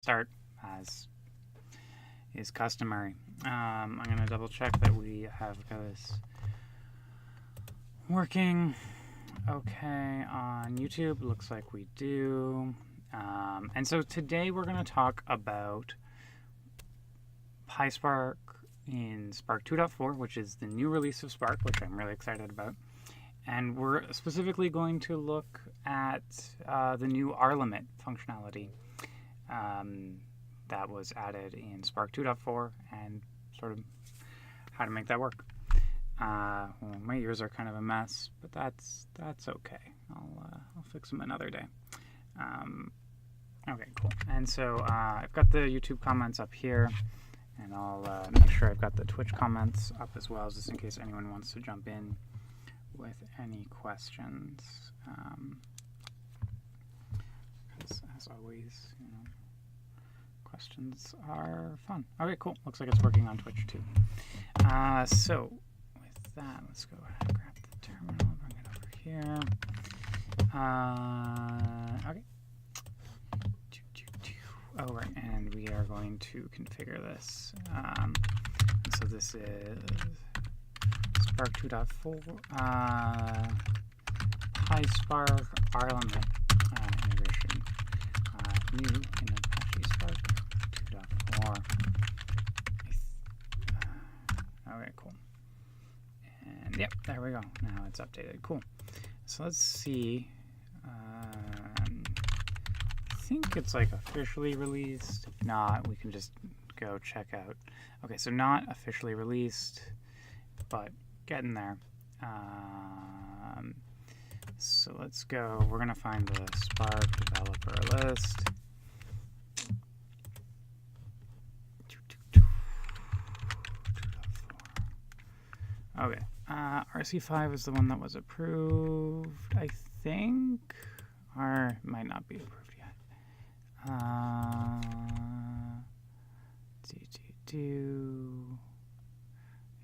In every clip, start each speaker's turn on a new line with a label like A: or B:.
A: start as is customary. I'm going to double check that we have this working okay on YouTube. Looks like we do. And so today we're going to talk about PySpark in Spark 2.4, which is the new release of Spark, which I'm really excited about. And we're specifically going to look at the new rlimit functionality that was added in Spark 2.4 and sort of how to make that work. Well, my ears are kind of a mess, but that's okay. I'll fix them another day. Okay, cool. And so I've got the YouTube comments up here, and I'll make sure I've got the Twitch comments up as well, just in case anyone wants to jump in with any questions. As always, questions are fun. Okay, cool. Looks like it's working on Twitch too. So with that, let's go ahead and grab the terminal, bring it over here. Okay. Oh, right, and we are going to configure this. So this is Spark 2.4 PySpark rlimit integration. New in Apache Spark 2.4. Okay, cool. And yep, there we go. Now it's updated. Cool. So let's see. I think it's like officially released. If not, we can just go check out. Okay, so not officially released, but getting there. So let's go. We're gonna find the Spark developer list. Okay, RC5 is the one that was approved, I think, or it might not be approved yet.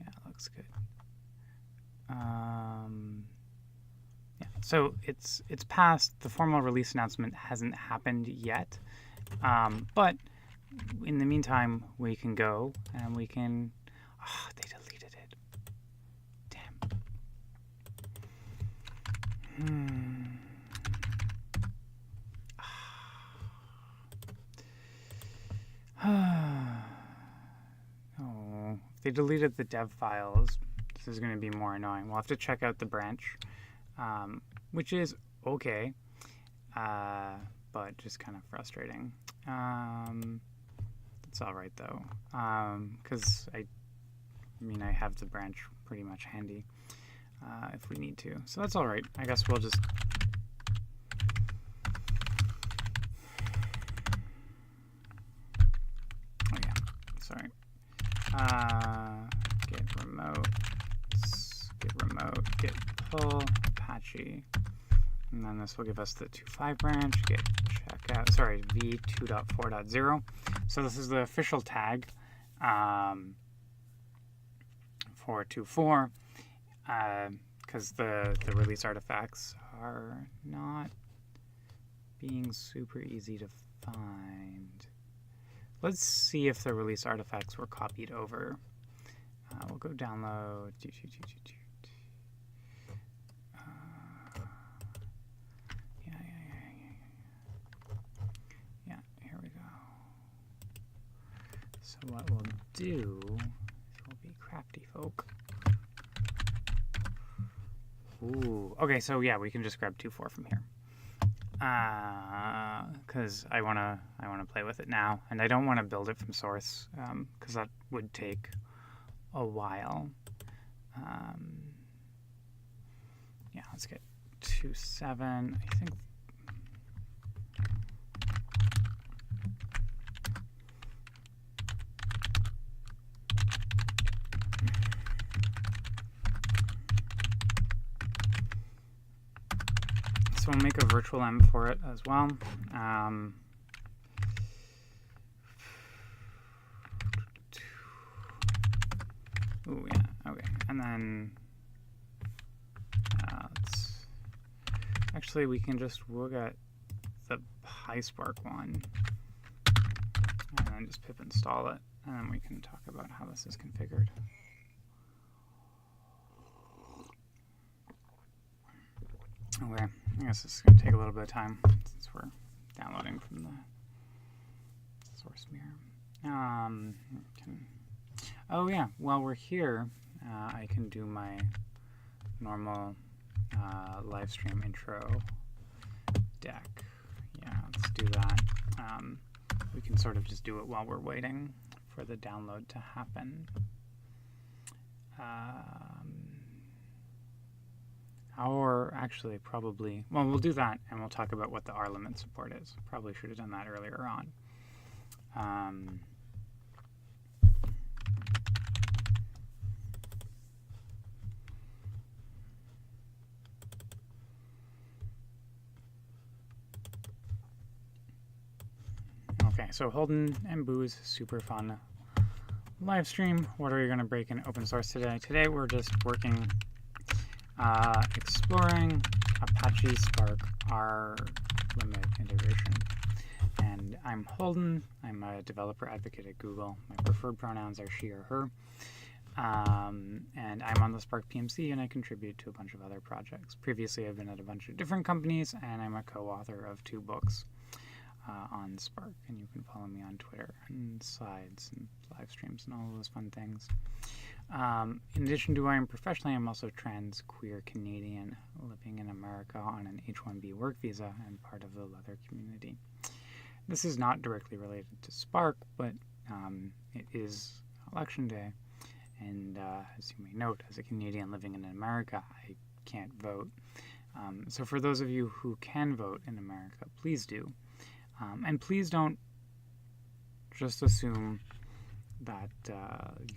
A: Yeah, looks good. Yeah, so it's passed. The formal release announcement hasn't happened yet, but in the meantime, we can go and we can. Oh, they deleted it. Damn. Oh, if they deleted the dev files, this is going to be more annoying. We'll have to check out the branch, which is okay, but just kind of frustrating. It's all right though, because I have the branch pretty much handy if we need to. So that's all right. I guess we'll just. Oh yeah, sorry. Git remote, git pull, Apache. And then this will give us the 2.5 branch, git checkout, sorry, v2.4.0. So this is the official tag for 2.4, because the release artifacts are not being super easy to find. Let's see if the release artifacts were copied over. We'll go download. Yeah, here we go. So what we'll do is we'll be crafty folk. Ooh, okay, so yeah, we can just grab 2.4 from here. Because I wanna play with it now, and I don't want to build it from source, because that would take a while. Yeah, let's get 2.7. I think. So we'll make a virtual M for it as well. Ooh, yeah, okay. And then actually we can just look at the PySpark one. then just pip install it, and then we can talk about how this is configured. Okay, I guess this is going to take a little bit of time since we're downloading from the source mirror. Oh yeah, while we're here, I can do my normal live stream intro deck. Yeah, let's do that. We can sort of just do it while we're waiting for the download to happen. Or actually, probably, well, we'll do that and we'll talk about what the rlimit support is. Probably should have done that earlier on. Okay, so Holden and Boo's super fun live stream. What are we going to break in open source today? Today we're just working, exploring Apache Spark rlimit integration. And I'm Holden. I'm a developer advocate at Google. My preferred pronouns are she or her. And I'm on the Spark PMC, and I contribute to a bunch of other projects. Previously, I've been at a bunch of different companies, and I'm a co-author of 2 books on Spark. And you can follow me on Twitter and slides and live streams and all those fun things. In addition to who I am professionally, I'm also trans, queer, Canadian, living in America on an H-1B work visa and part of the leather community. This is not directly related to Spark, but it is Election Day. And as you may note, as a Canadian living in America, I can't vote. So for those of you who can vote in America, please do. And please don't just assume that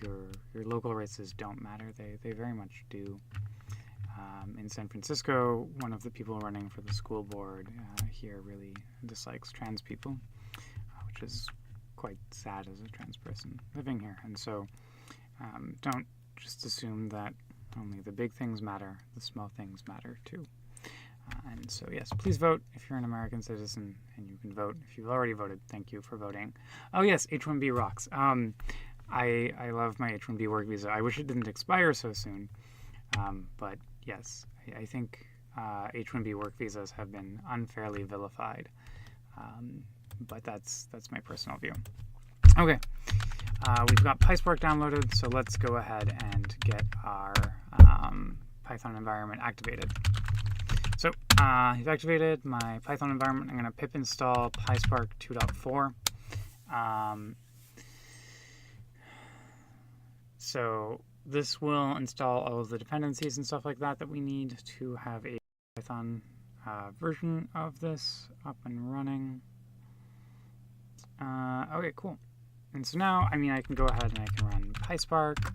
A: your local races don't matter. They very much do. In San Francisco, one of the people running for the school board here really dislikes trans people, which is quite sad as a trans person living here. And so don't just assume that only the big things matter. The small things matter too. And so, yes, please vote if you're an American citizen and you can vote. If you've already voted, thank you for voting. Oh, yes, H-1B rocks. I love my H-1B work visa. I wish it didn't expire so soon. But, yes, I think H-1B work visas have been unfairly vilified. But that's my personal view. Okay, we've got PySpark downloaded, so let's go ahead and get our Python environment activated. So I've activated my Python environment. I'm going to pip install PySpark 2.4. So this will install all of the dependencies and stuff like that we need to have a Python version of this up and running. Okay, cool. And so now, I can go ahead and I can run PySpark.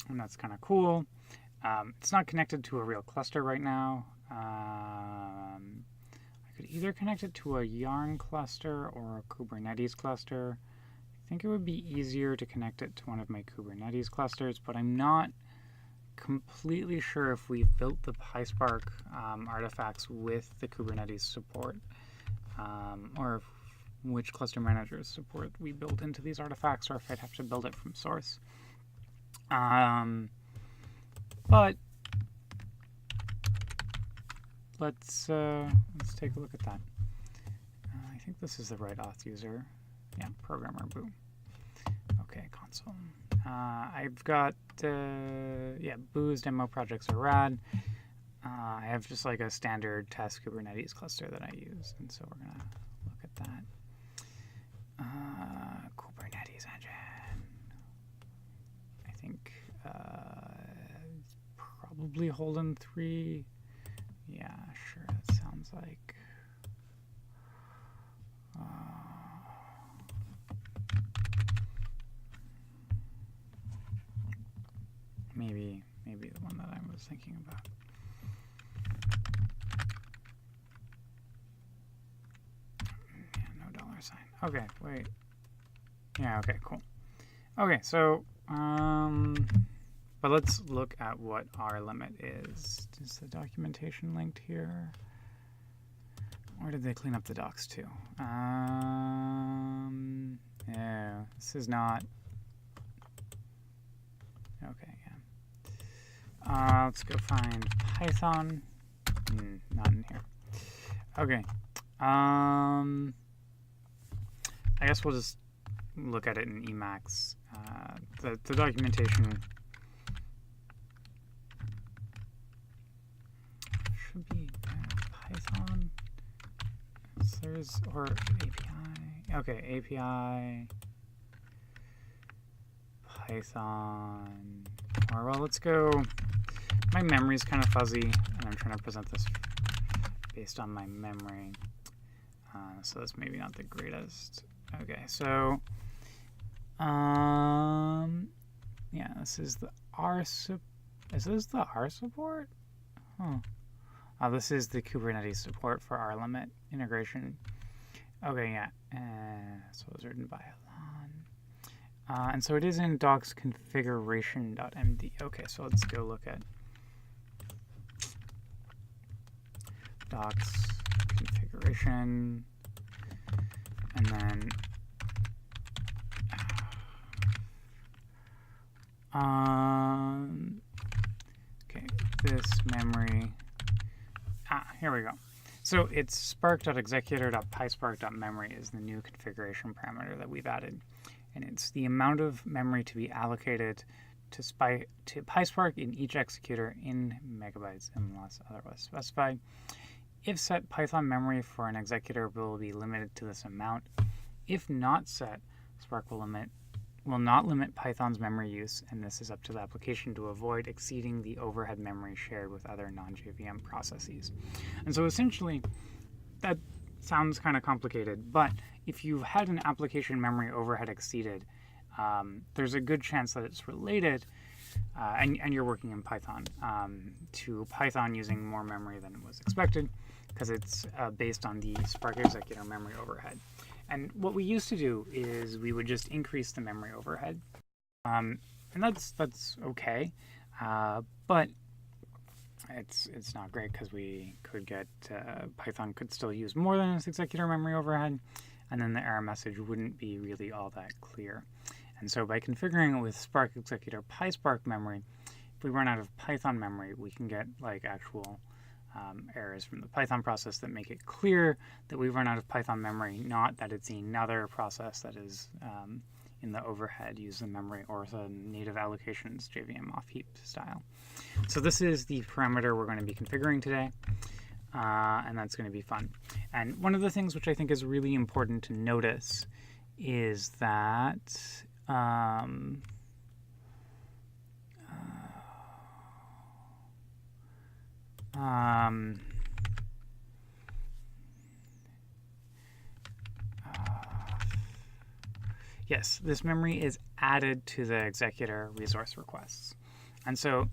A: And that's kind of cool. It's not connected to a real cluster right now. I could either connect it to a Yarn cluster or a Kubernetes cluster. I think it would be easier to connect it to one of my Kubernetes clusters, but I'm not completely sure if we've built the PySpark artifacts with the Kubernetes support, or which cluster managers support we built into these artifacts, or if I'd have to build it from source. But let's take a look at that. I think this is the right auth user. Yeah, programmer Boo. Okay, console. I've got Boo's demo projects are rad. I have just like a standard test Kubernetes cluster that I use, and so we're gonna look at that. Kubernetes engine. I think probably Holden 3. Yeah, sure. That sounds like. Maybe the one that I was thinking about. Yeah, no $sign. Okay, wait. Yeah, okay, cool. Okay, so but let's look at what rlimit is. Is the documentation linked here? Where did they clean up the docs to? Yeah, this is not... Okay, yeah. Let's go find Python. Not in here. Okay. I guess we'll just look at it in Emacs. The documentation should be Python. There's or API. Okay, API. Python. Or well, let's go. My memory's kind of fuzzy, and I'm trying to present this based on my memory. So that's maybe not the greatest. Okay, so yeah, this is the R support. Is this the R support? Huh. Oh, this is the Kubernetes support for rlimit integration. Okay, yeah. So it was written by Alon. And so it is in docs configuration.md. Okay, so let's go look at docs configuration, and then okay, this memory. Here we go. So it's spark.executor.pyspark.memory is the new configuration parameter that we've added, and it's the amount of memory to be allocated to PySpark in each executor in megabytes unless otherwise specified. If set, Python memory for an executor will be limited to this amount. If not set, Spark will not limit Python's memory use, and this is up to the application to avoid exceeding the overhead memory shared with other non-JVM processes. And so essentially, that sounds kind of complicated, but if you've had an application memory overhead exceeded, there's a good chance that it's related, and you're working in Python, to Python using more memory than was expected, because it's based on the Spark executor memory overhead. And what we used to do is we would just increase the memory overhead, and that's okay, but it's not great because we could get Python could still use more than its executor memory overhead, and then the error message wouldn't be really all that clear. And so by configuring it with Spark executor PySpark memory, if we run out of Python memory, we can get like actual errors from the Python process that make it clear that we've run out of Python memory, not that it's another process that is in the overhead using memory or the native allocations JVM off heap style. So this is the parameter we're going to be configuring today, and that's going to be fun. And one of the things which I think is really important to notice is that yes, this memory is added to the executor resource requests. And so,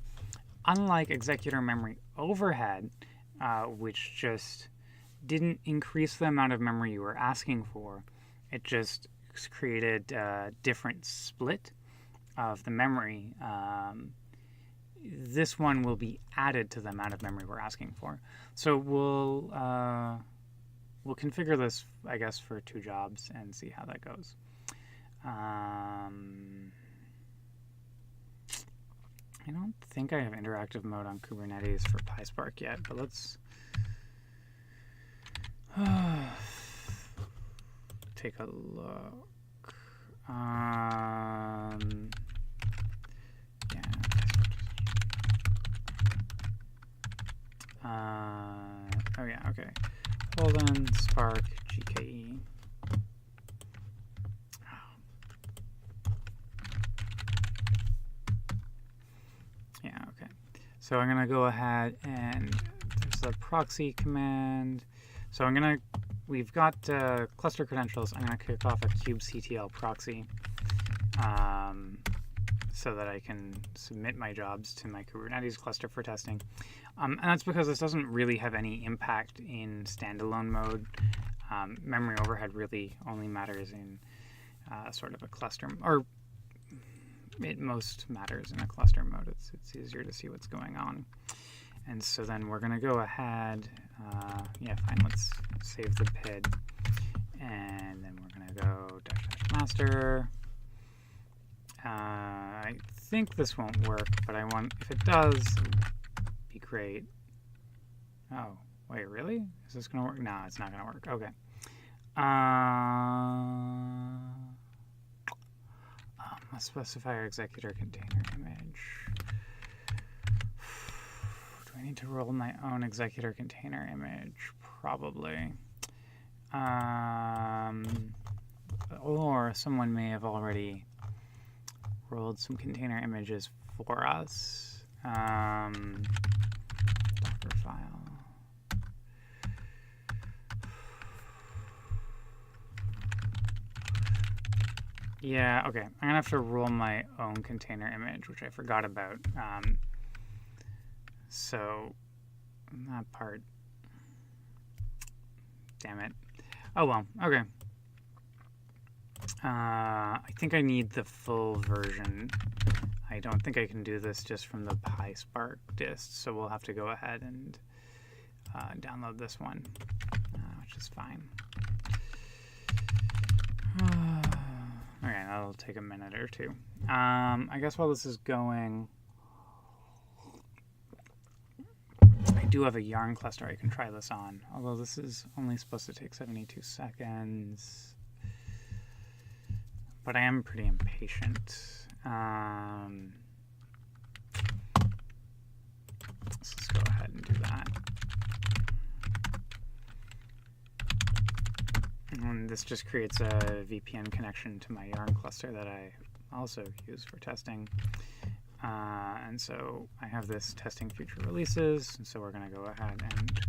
A: unlike executor memory overhead, which just didn't increase the amount of memory you were asking for, it just created a different split of the memory. This one will be added to the amount of memory we're asking for. So we'll configure this, I guess, for 2 jobs and see how that goes. I don't think I have interactive mode on Kubernetes for PySpark yet, but let's take a look. Oh yeah, okay. Hold on, Spark GKE. Yeah, okay. So I'm gonna go ahead and there's the proxy command. So we've got cluster credentials. I'm gonna kick off a kubectl proxy so that I can submit my jobs to my Kubernetes cluster for testing. And that's because this doesn't really have any impact in standalone mode. Memory overhead really only matters in sort of a cluster, or it most matters in a cluster mode. It's easier to see what's going on. And so then we're going to go ahead, yeah, fine, let's save the PID. And then we're going to go --master. I think this won't work, but if it does, it'd be great. Oh, wait, really? Is this going to work? No, it's not going to work. Okay. Must specify our executor container image. Do I need to roll my own executor container image? Probably. Or someone may have already rolled some container images for us. Docker file. Yeah, okay. I'm going to have to roll my own container image, which I forgot about. So, that part. Damn it. Oh, well. Okay. I think I need the full version. I don't think I can do this just from the PySpark dist, so we'll have to go ahead and download this one, which is fine. Okay, that'll take a minute or two. I guess while this is going, I do have a yarn cluster I can try this on, although this is only supposed to take 72 seconds. But I am pretty impatient. So let's go ahead and do that. And this just creates a VPN connection to my yarn cluster that I also use for testing. And so I have this testing future releases, and so we're going to go ahead and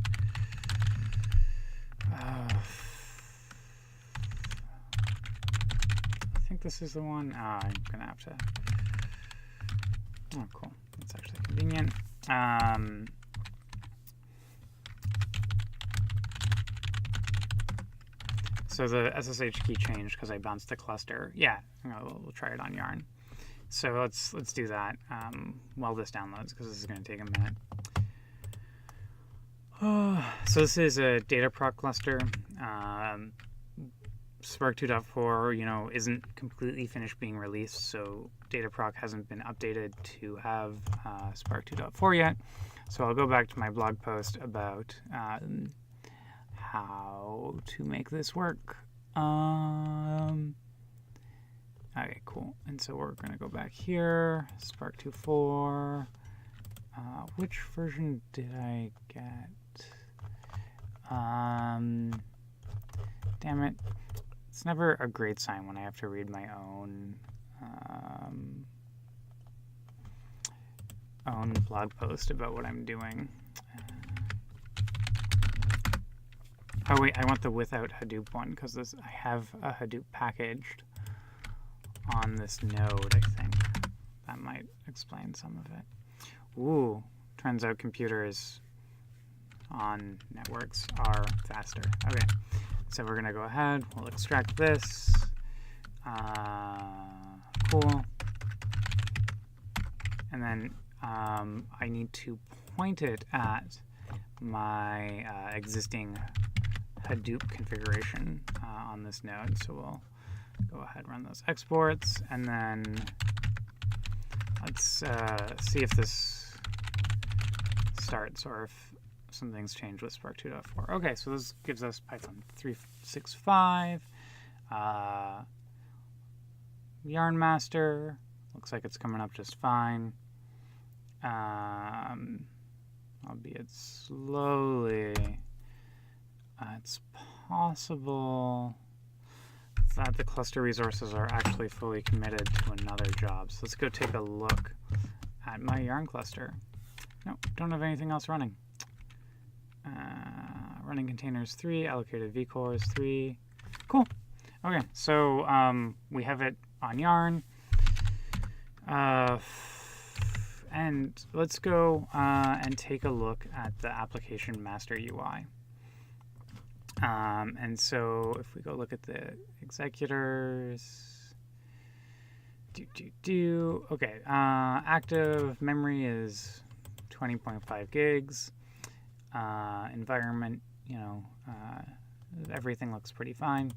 A: I think this is the one. I'm going to have to. Oh, cool. That's actually convenient. So the SSH key changed because I bounced the cluster. Yeah, we'll try it on yarn. So let's do that while this downloads, because this is going to take a minute. So this is a dataproc cluster. Spark 2.4, isn't completely finished being released, so dataproc hasn't been updated to have Spark 2.4 yet. So I'll go back to my blog post about how to make this work. Okay, cool. And so we're going to go back here, Spark 2.4. Which version did I get? Damn it. It's never a great sign when I have to read my own blog post about what I'm doing. Oh wait, I want the without Hadoop one, because I have a Hadoop packaged on this node, I think. That might explain some of it. Ooh, turns out computers on networks are faster. Okay, so we're going to go ahead, we'll extract this. Cool. And then I need to point it at my existing Hadoop configuration on this node. So we'll go ahead and run those exports, and then let's see if this starts or if something's changed with Spark 2.4. Okay, so this gives us Python 365, yarn master. Looks like it's coming up just fine, albeit slowly. It's possible that the cluster resources are actually fully committed to another job. So let's go take a look at my yarn cluster. Nope, don't have anything else running. Running containers 3, allocated vcores 3. Cool. Okay, so we have it on yarn. And let's go and take a look at the application master UI. And so if we go look at the executors, okay, active memory is 20.5 gigs. Environment, everything looks pretty fine.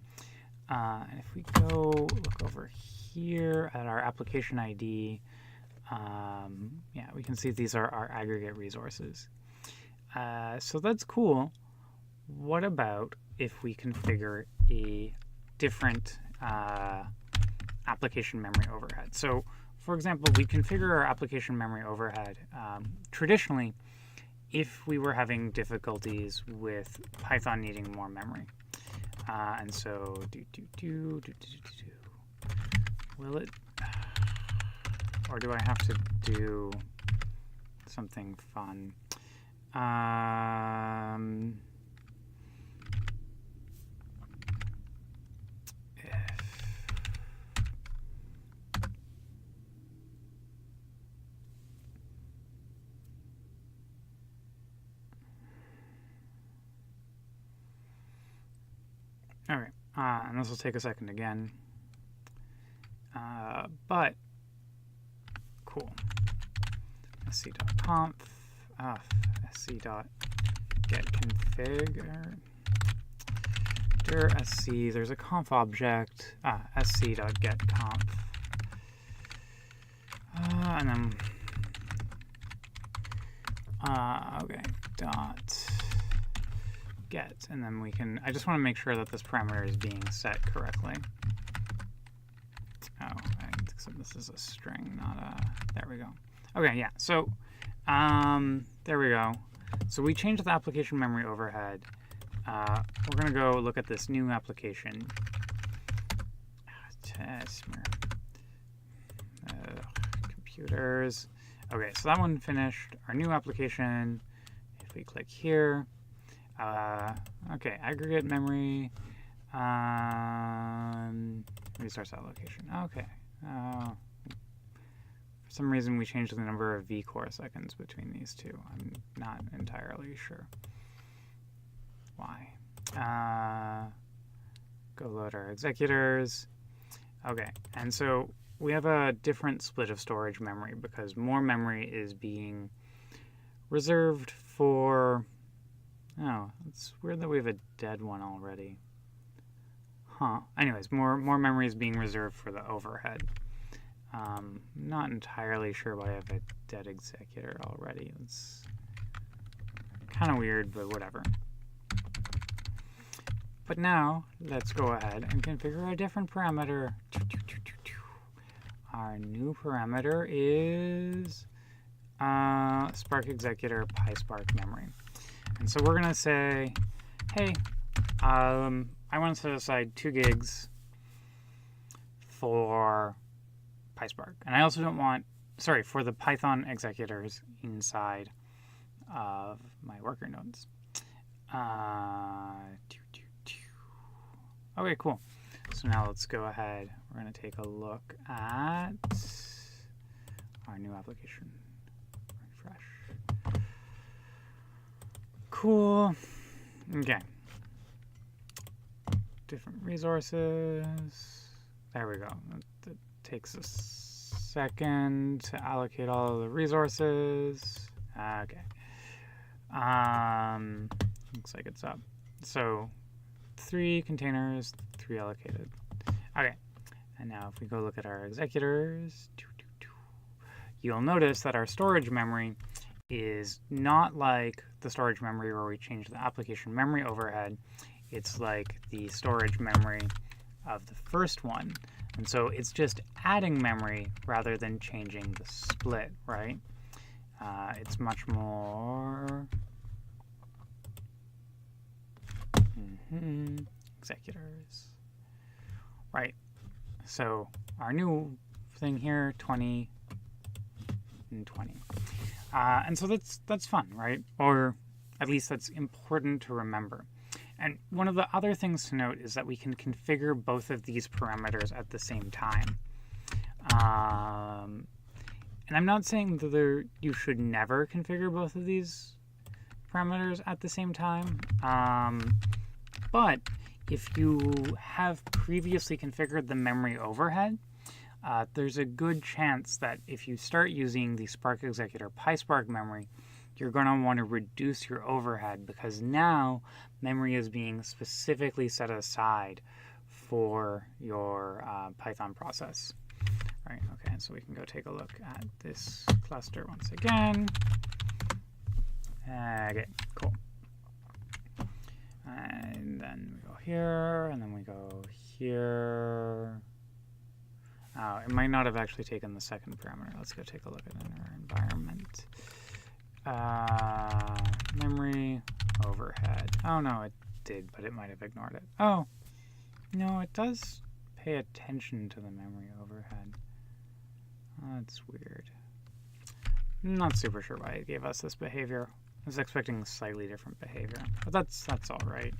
A: And if we go look over here at our application ID, yeah, we can see these are our aggregate resources. So that's cool. What about if we configure a different application memory overhead? So, for example, we configure our application memory overhead traditionally if we were having difficulties with Python needing more memory. And so, will it, or do I have to do something fun? All right, and this will take a second again, but cool. sc.conf, sc.getConfig, dir sc, there's a conf object, sc.getConf, and then, okay, dot get, and then we can, I just want to make sure that this parameter is being set correctly. Oh, so this is a string, not a, there we go. Okay, yeah, so, there we go. So we changed the application memory overhead. We're going to go look at this new application. Computers. Okay, so that one finished. Our new application, if we click here, okay, aggregate memory, resource allocation. Okay. For some reason, we changed the number of vCore seconds between these two. I'm not entirely sure why. Go load our executors. Okay, and so we have a different split of storage memory because more memory is being reserved for... Oh, it's weird that we have a dead one already. Huh. Anyways, more memory is being reserved for the overhead. Not entirely sure why I have a dead executor already. It's kind of weird, but whatever. But now, let's go ahead and configure a different parameter. Our new parameter is spark.executor.pyspark.memory. And so we're going to say, hey, I want to set aside 2 gigs for PySpark. And I also don't want, sorry, for the Python executors inside of my worker nodes. Okay, cool. So now let's go ahead. We're going to take a look at our new application. Refresh. Cool. Okay. Different resources. There we go. It takes a second to allocate all of the resources. Okay. Looks like it's up. So 3 containers, 3 allocated. Okay. And now if we go look at our executors, you'll notice that our storage memory is not like the storage memory where we change the application memory overhead. It's like the storage memory of the first one. And so it's just adding memory rather than changing the split, right? It's much more... executors. Right. So our new thing here, 20 and 20. And so that's fun, right? Or at least that's important to remember. And one of the other things to note is that we can configure both of these parameters at the same time. And I'm not saying that you should never configure both of these parameters at the same time. But if you have previously configured the memory overhead, there's a good chance that if you start using the Spark Executor PySpark memory, you're going to want to reduce your overhead because now memory is being specifically set aside for your Python process. Right, okay, so we can go take a look at this cluster once again. Okay, cool. And then we go here, and then we go here. Oh, it might not have actually taken the second parameter. Let's go take a look at our environment. Memory overhead. Oh, no, it did, but it might have ignored it. Oh, no, it does pay attention to the memory overhead. That's weird. I'm not super sure why it gave us this behavior. I was expecting slightly different behavior, but that's all right.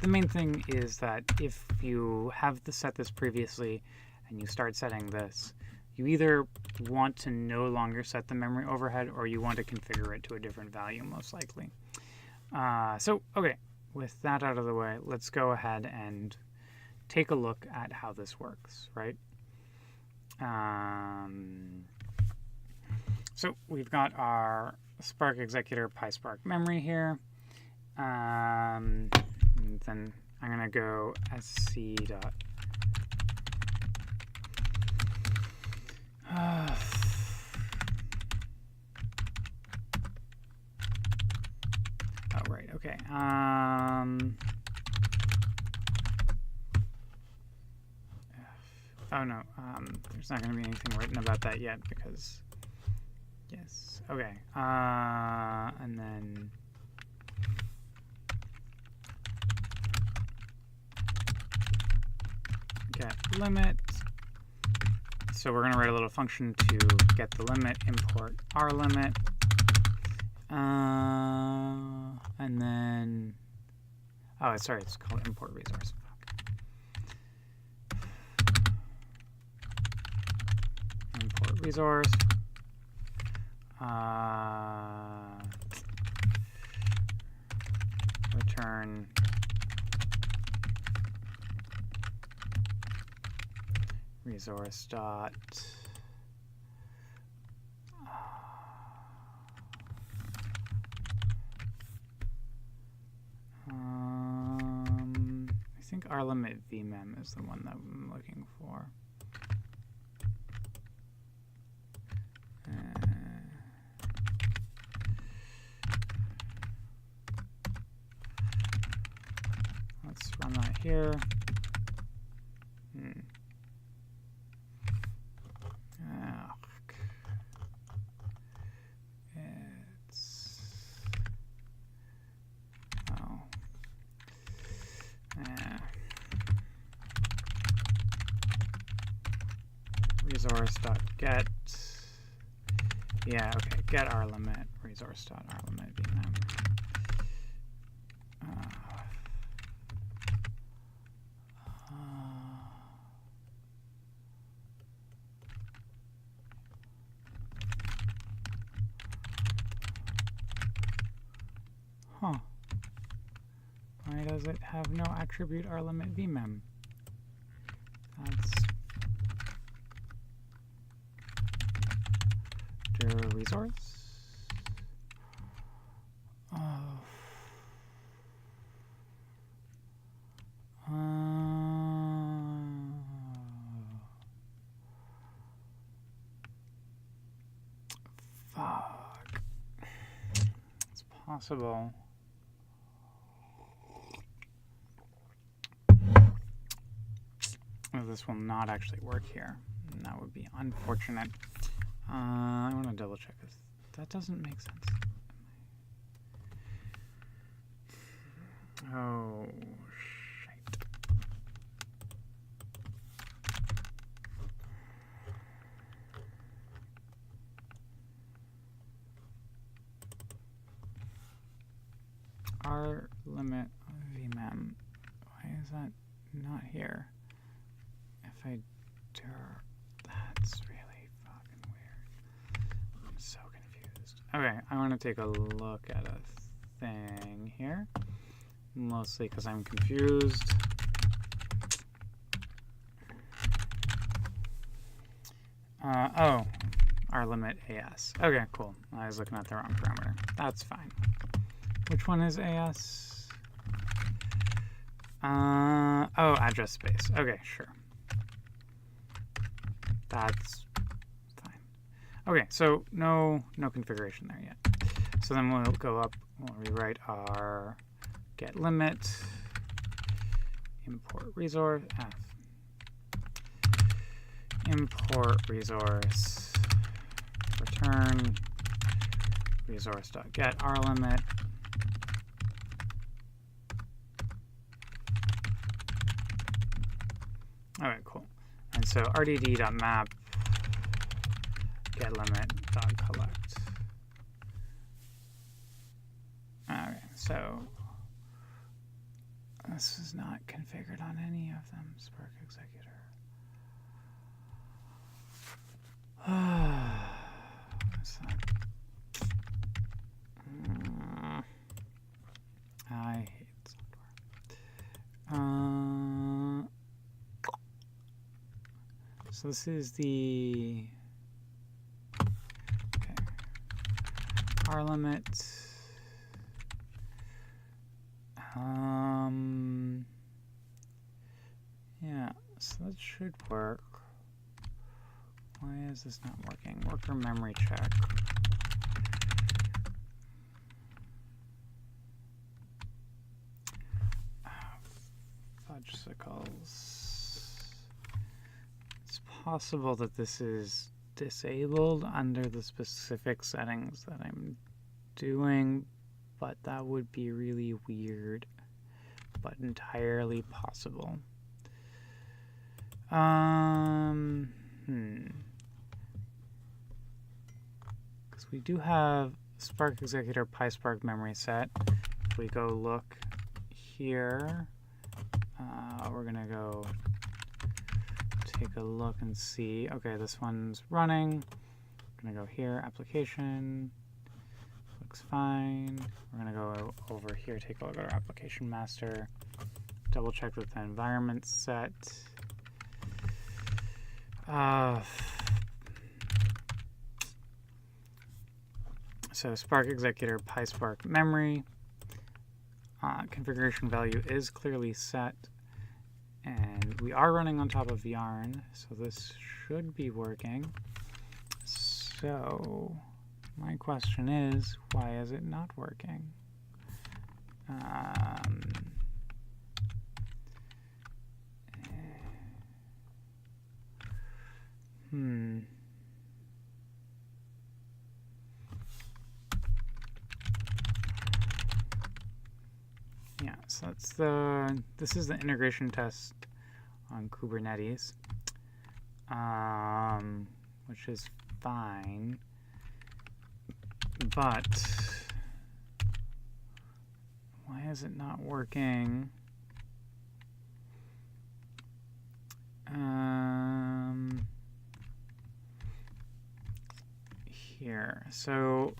A: The main thing is that if you have set this previously and you start setting this, you either want to no longer set the memory overhead or you want to configure it to a different value, most likely. Okay, with that out of the way, let's go ahead and take a look at how this works, right? So we've got our spark.executor.pyspark.memory here. And then I'm going to go sc dot. Oh, right, okay. Oh, no, there's not going to be anything written about that yet because, yes, okay. And then get limit. So we're going to write a little function to get the limit, import rlimit. And then, oh, sorry, it's called import resource. Import resource. Return resource dot I think rlimit vmem is the one that I'm looking for. Let's run that here. Resource.get. Yeah, okay, get rlimit, resource.rlimit vmem. Huh. Why does it have no attribute rlimit vmem? That's resource. Fuck. It's possible. This will not actually work here. And that would be unfortunate. I want to double check this. That doesn't make sense. Oh, shit. Rlimit vmem. Why is that not here? If I dir, that's really fucking weird. I'm so confused. Okay, I want to take a look at a thing here. Mostly because I'm confused. rlimit AS. Okay, cool. I was looking at the wrong parameter. That's fine. Which one is AS? Oh, address space. Okay, sure. That's fine. Okay, so no configuration there yet. So then we'll go up, we'll rewrite our get limit, import resource, import resource, return resource.get rlimit. All right, cool. And so rdd.map get limit.collect. All right, so this is not configured on any of them. Spark executor. I hate software. So this is the rlimit. Yeah, so that should work. Why is this not working? Worker memory check. Fudgesicles. It's possible that this is disabled under the specific settings that I'm doing, but that would be really weird, but entirely possible. Because we do have Spark Executor Pyspark.memory set. If we go look here, we're going to go take a look and see. Okay, this one's running. I'm going to go here, application. Looks fine. We're going to go over here, take a look at our application master. Double check that the environment's set. So Spark Executor Pyspark.memory. Configuration value is clearly set. And we are running on top of Yarn, so this should be working. So my question is, why is it not working? Yeah, so this is the integration test on Kubernetes, which is fine, but why is it not working? Here, so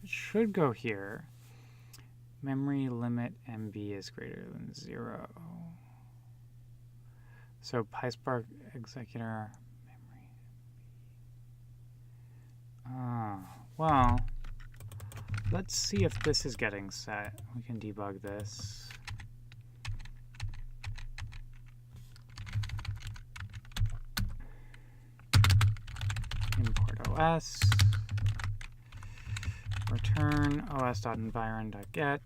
A: it should go here. Memory limit MB is greater than 0. So PySpark executor memory. Well, let's see if this is getting set. We can debug this. Import OS. Return os.environ.get.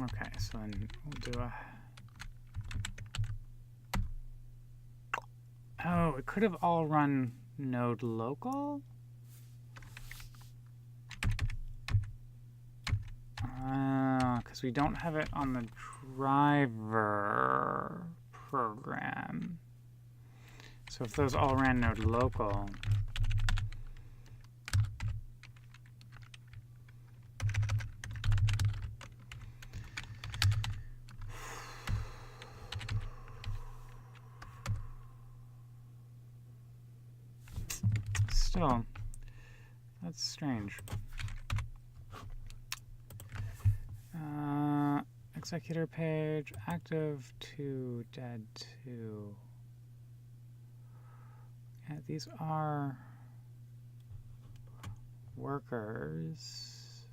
A: Okay, so then we'll do a... Oh, it could have all run node local? Because we don't have it on the driver program. So if those all ran node local, still, that's strange. Executor page, active 2, dead 2. Yeah, these are workers.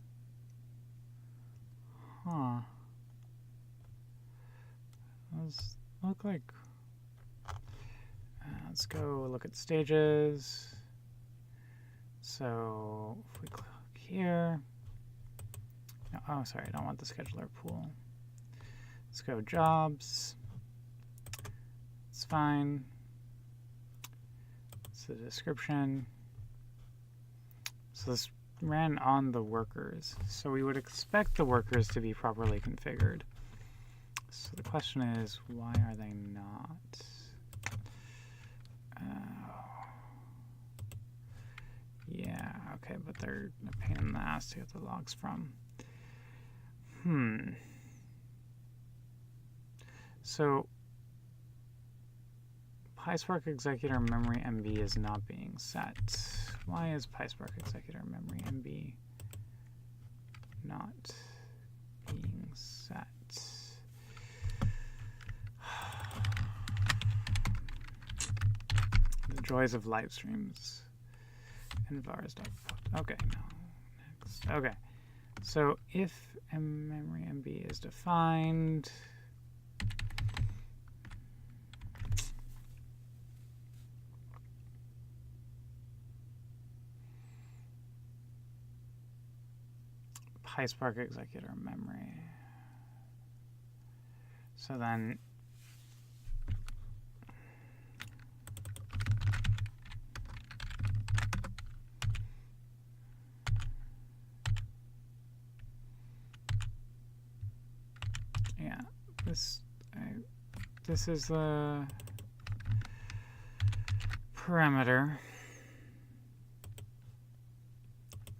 A: Huh. Those look like... let's go look at stages. So if we click here... No, oh, sorry, I don't want the scheduler pool. Let's go jobs. It's fine. It's the description. So this ran on the workers. So we would expect the workers to be properly configured. So the question is, why are they not? Yeah, okay, but they're a pain in the ass to get the logs from. So Pyspark.executor.memory MB is not being set. Why is Pyspark.executor.memory MB not being set? The joys of live streams. And vars.put. Okay, no. Next. Okay. So if memory MB is defined, PySpark executor memory. So then yeah, this is the parameter,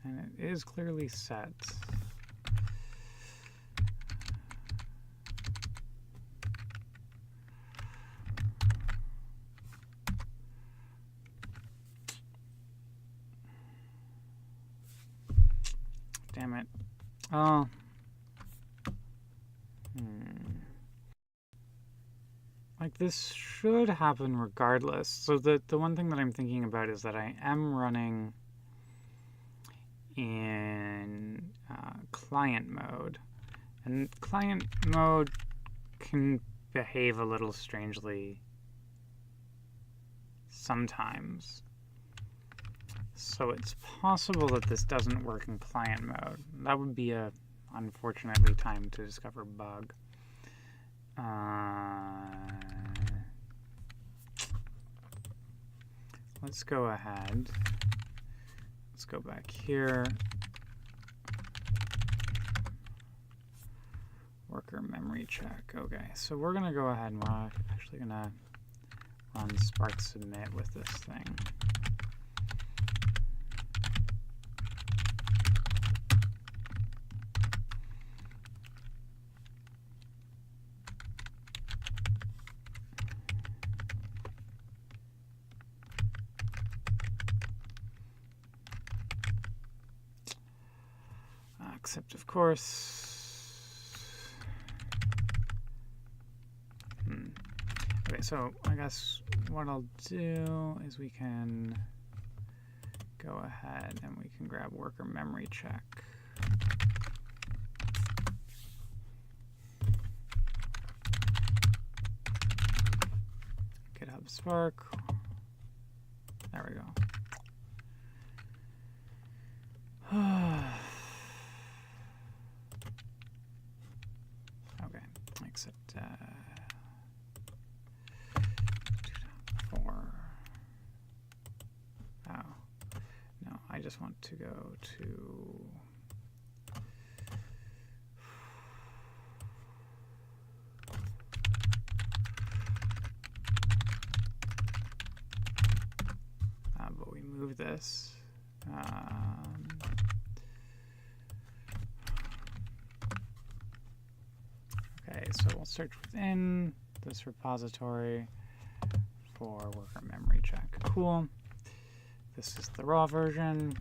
A: and it is clearly set. Damn it. Oh. Like, this should happen regardless. So the one thing that I'm thinking about is that I am running in client mode. And client mode can behave a little strangely sometimes. So it's possible that this doesn't work in client mode. That would be a unfortunately time to discover bug. Let's go ahead. Let's go back here. Worker memory check. Okay, so we're going to go ahead and we're actually going to run spark submit with this thing. Except, of course. Okay, so I guess what I'll do is we can go ahead and we can grab worker memory check. GitHub Spark. There we go. Okay, except 2.4. Oh, no, I just want to go to but we move this. Okay, so we'll search within this repository for worker memory check. Cool. This is the raw version.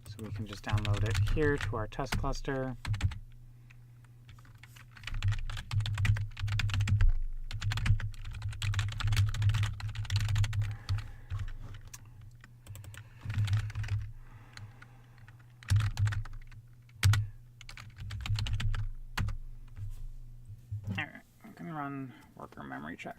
A: So we can just download it here to our test cluster. All right, I'm going to run worker memory check.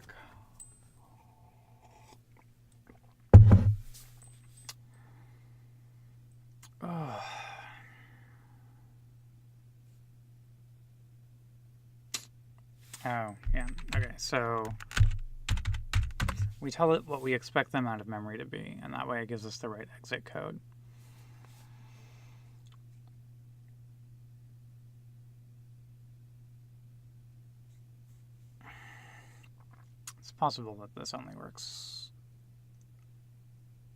A: Oh, yeah. Okay, so we tell it what we expect the amount of memory to be, and that way it gives us the right exit code. It's possible that this only works.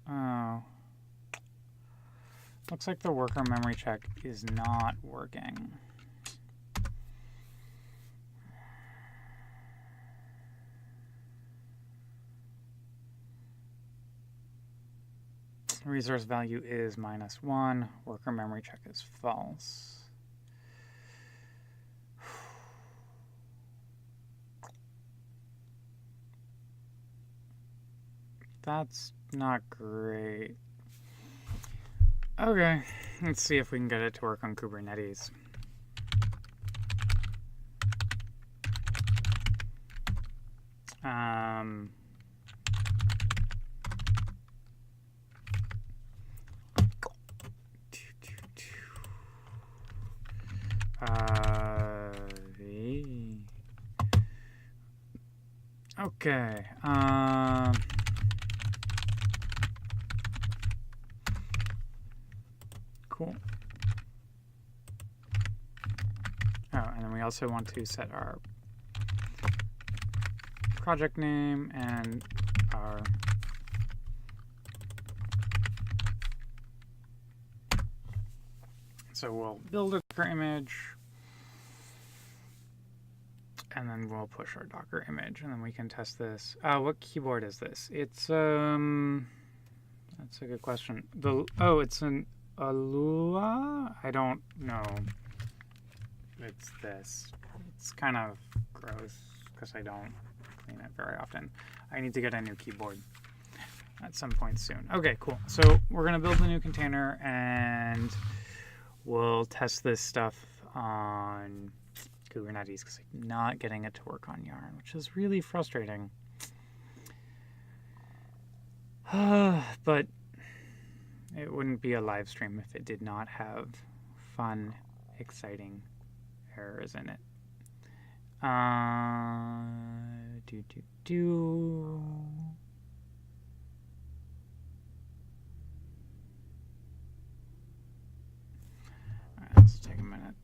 A: Oh. Looks like the worker memory check is not working. Resource value is -1. Worker memory check is false. That's not great. Okay, let's see if we can get it to work on Kubernetes. Okay. Cool. Oh, and then we also want to set our project name and our so we'll build a Docker image, and then we'll push our Docker image, and then we can test this. What keyboard is this? It's that's a good question. It's an Alua? I don't know. It's this. It's kind of gross because I don't clean it very often. I need to get a new keyboard at some point soon. Okay, cool. So we're going to build a new container, and we'll test this stuff on Kubernetes because I'm not getting it to work on Yarn, which is really frustrating. But it wouldn't be a live stream if it did not have fun, exciting errors in it. Alright, let's take a minute.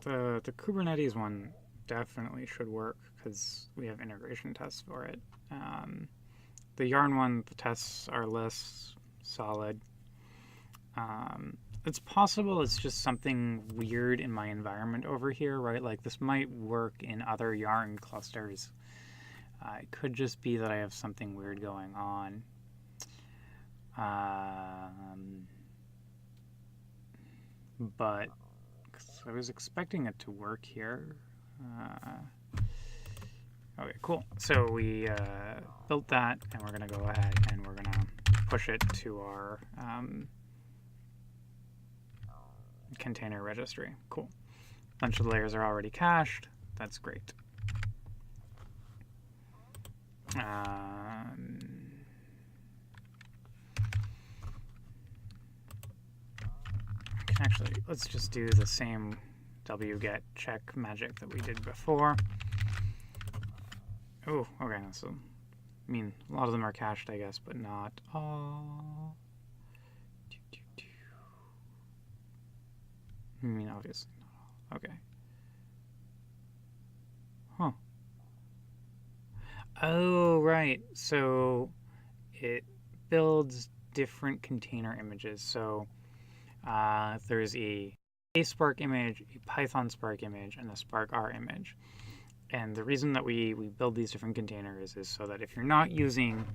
A: The Kubernetes one definitely should work because we have integration tests for it. The Yarn one, the tests are less solid. It's possible it's just something weird in my environment over here, right? Like this might work in other Yarn clusters. It could just be that I have something weird going on. But I was expecting it to work here. Okay, cool. So we built that, and we're going to go ahead and we're going to push it to our container registry. Cool. A bunch of the layers are already cached. That's great. Actually, let's just do the same wget check magic that we did before. Oh, okay. So, I mean, a lot of them are cached, I guess, but not all. I mean, obviously not all. Okay. Huh. Oh, right. So it builds different container images. So if there's a a Spark image, a Python Spark image, and a Spark R image. And the reason that we build these different containers is so that if you're not using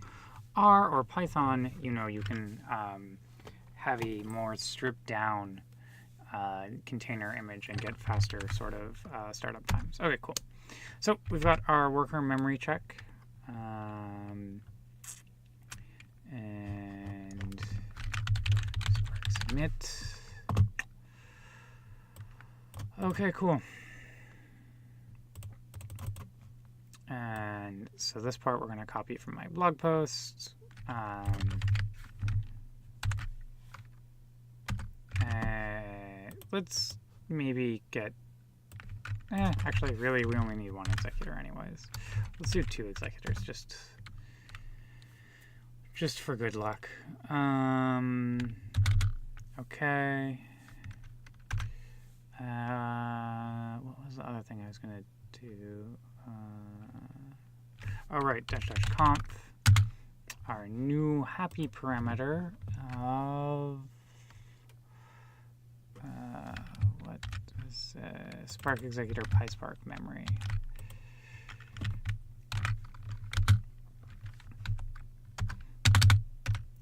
A: R or Python, you can have a more stripped down container image and get faster sort of startup times. Okay, cool. So we've got our worker memory check. And Spark submit. Okay, cool. And so this part we're going to copy from my blog post. Let's maybe get... actually, really, we only need one executor anyways. Let's do 2 executors, just for good luck. Okay. What was the other thing I was going to do? Oh, right, --conf. Our new happy parameter of... what is spark.executor.pyspark.memory.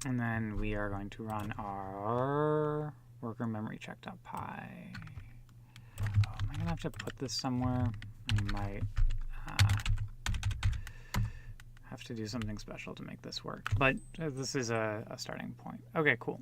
A: And then we are going to run our worker memory check.py. Oh, am I going to have to put this somewhere? I might have to do something special to make this work. But this is a starting point. Okay, cool.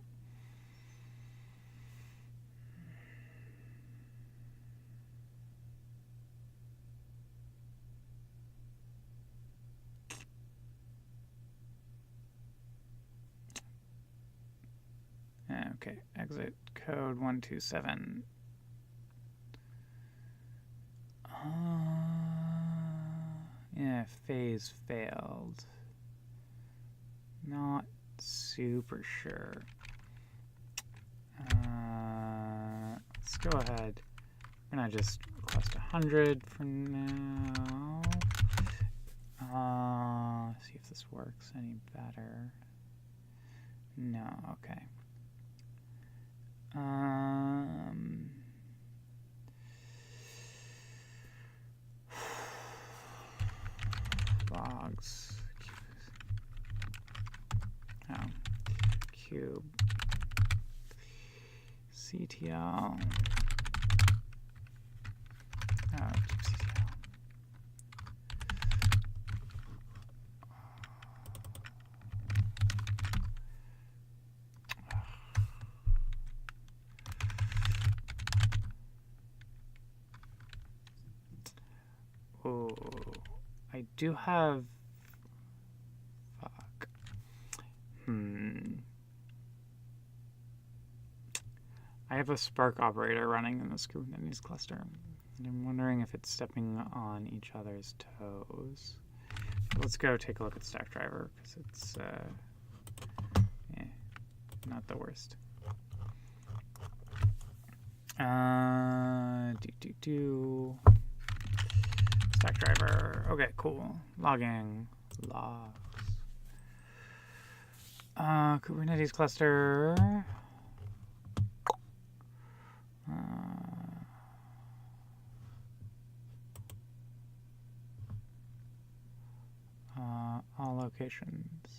A: Okay, exit code 127. Yeah, phase failed. Not super sure. Let's go ahead. We're gonna just request 100 for now. See if this works any better. No, okay. Logs. Cube. CTL. CTL. Oh, I do have... Fuck. I have a Spark operator running in this Kubernetes cluster, and I'm wondering if it's stepping on each other's toes. Let's go take a look at Stackdriver, because it's not the worst. Stackdriver. Okay, cool. Logging. Logs. Kubernetes cluster. Allocations.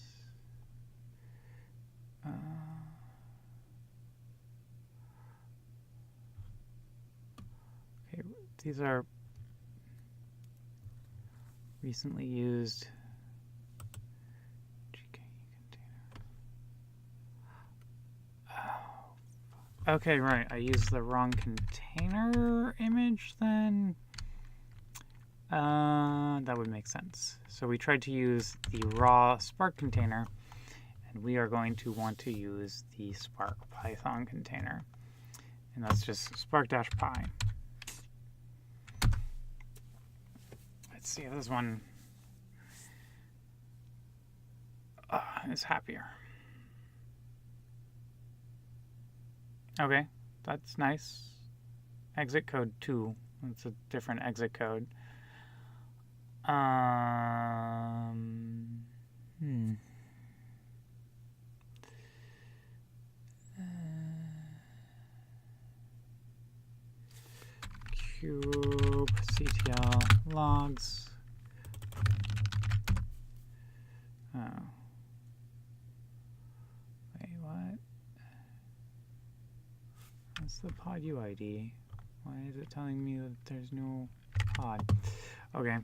A: Okay, these are recently used GKE container. Oh, okay, right. I used the wrong container image then. That would make sense. So we tried to use the raw Spark container, and we are going to want to use the Spark Python container. And that's just spark-py. Let's see if this one is happier. Okay, that's nice. Exit code 2. That's a different exit code. the pod UID? Why is it telling me that there's no pod? Okay.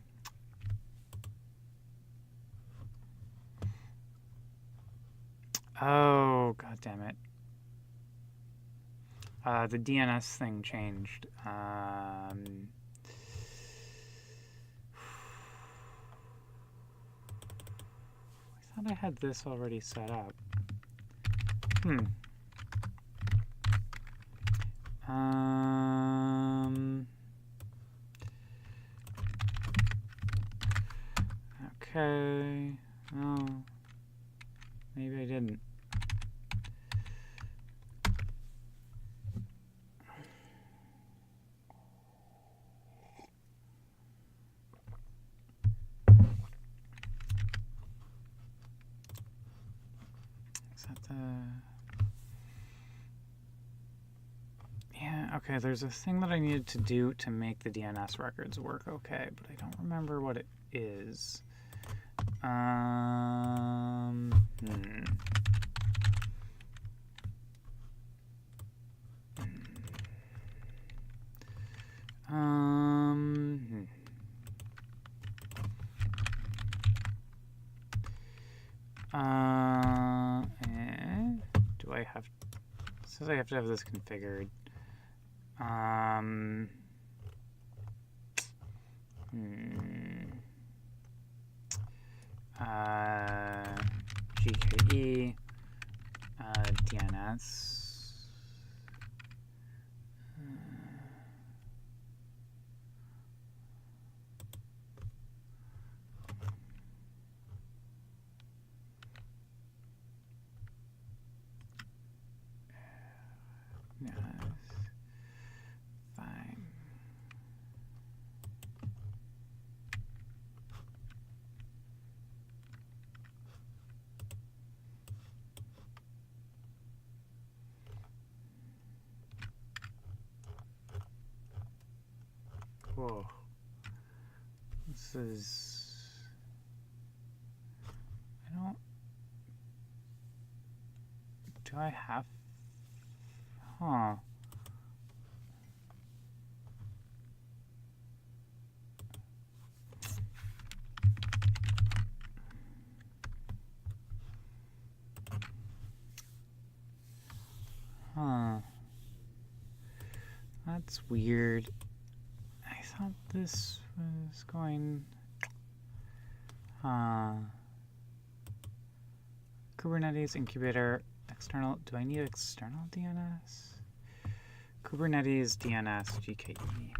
A: Oh, god damn it. The DNS thing changed. I thought I had this already set up. Okay. Oh. Maybe I didn't. Is that the... Yeah, okay, there's a thing that I needed to do to make the DNS records work okay, but I don't remember what it is. Do I have... It says I have to have this configured. GKE, DNS. Yes. Fine. Whoa. This is... I don't... Do I have... Huh. Huh. That's weird. I thought this was going... Kubernetes incubator external... Do I need external DNS? Kubernetes DNS GKE.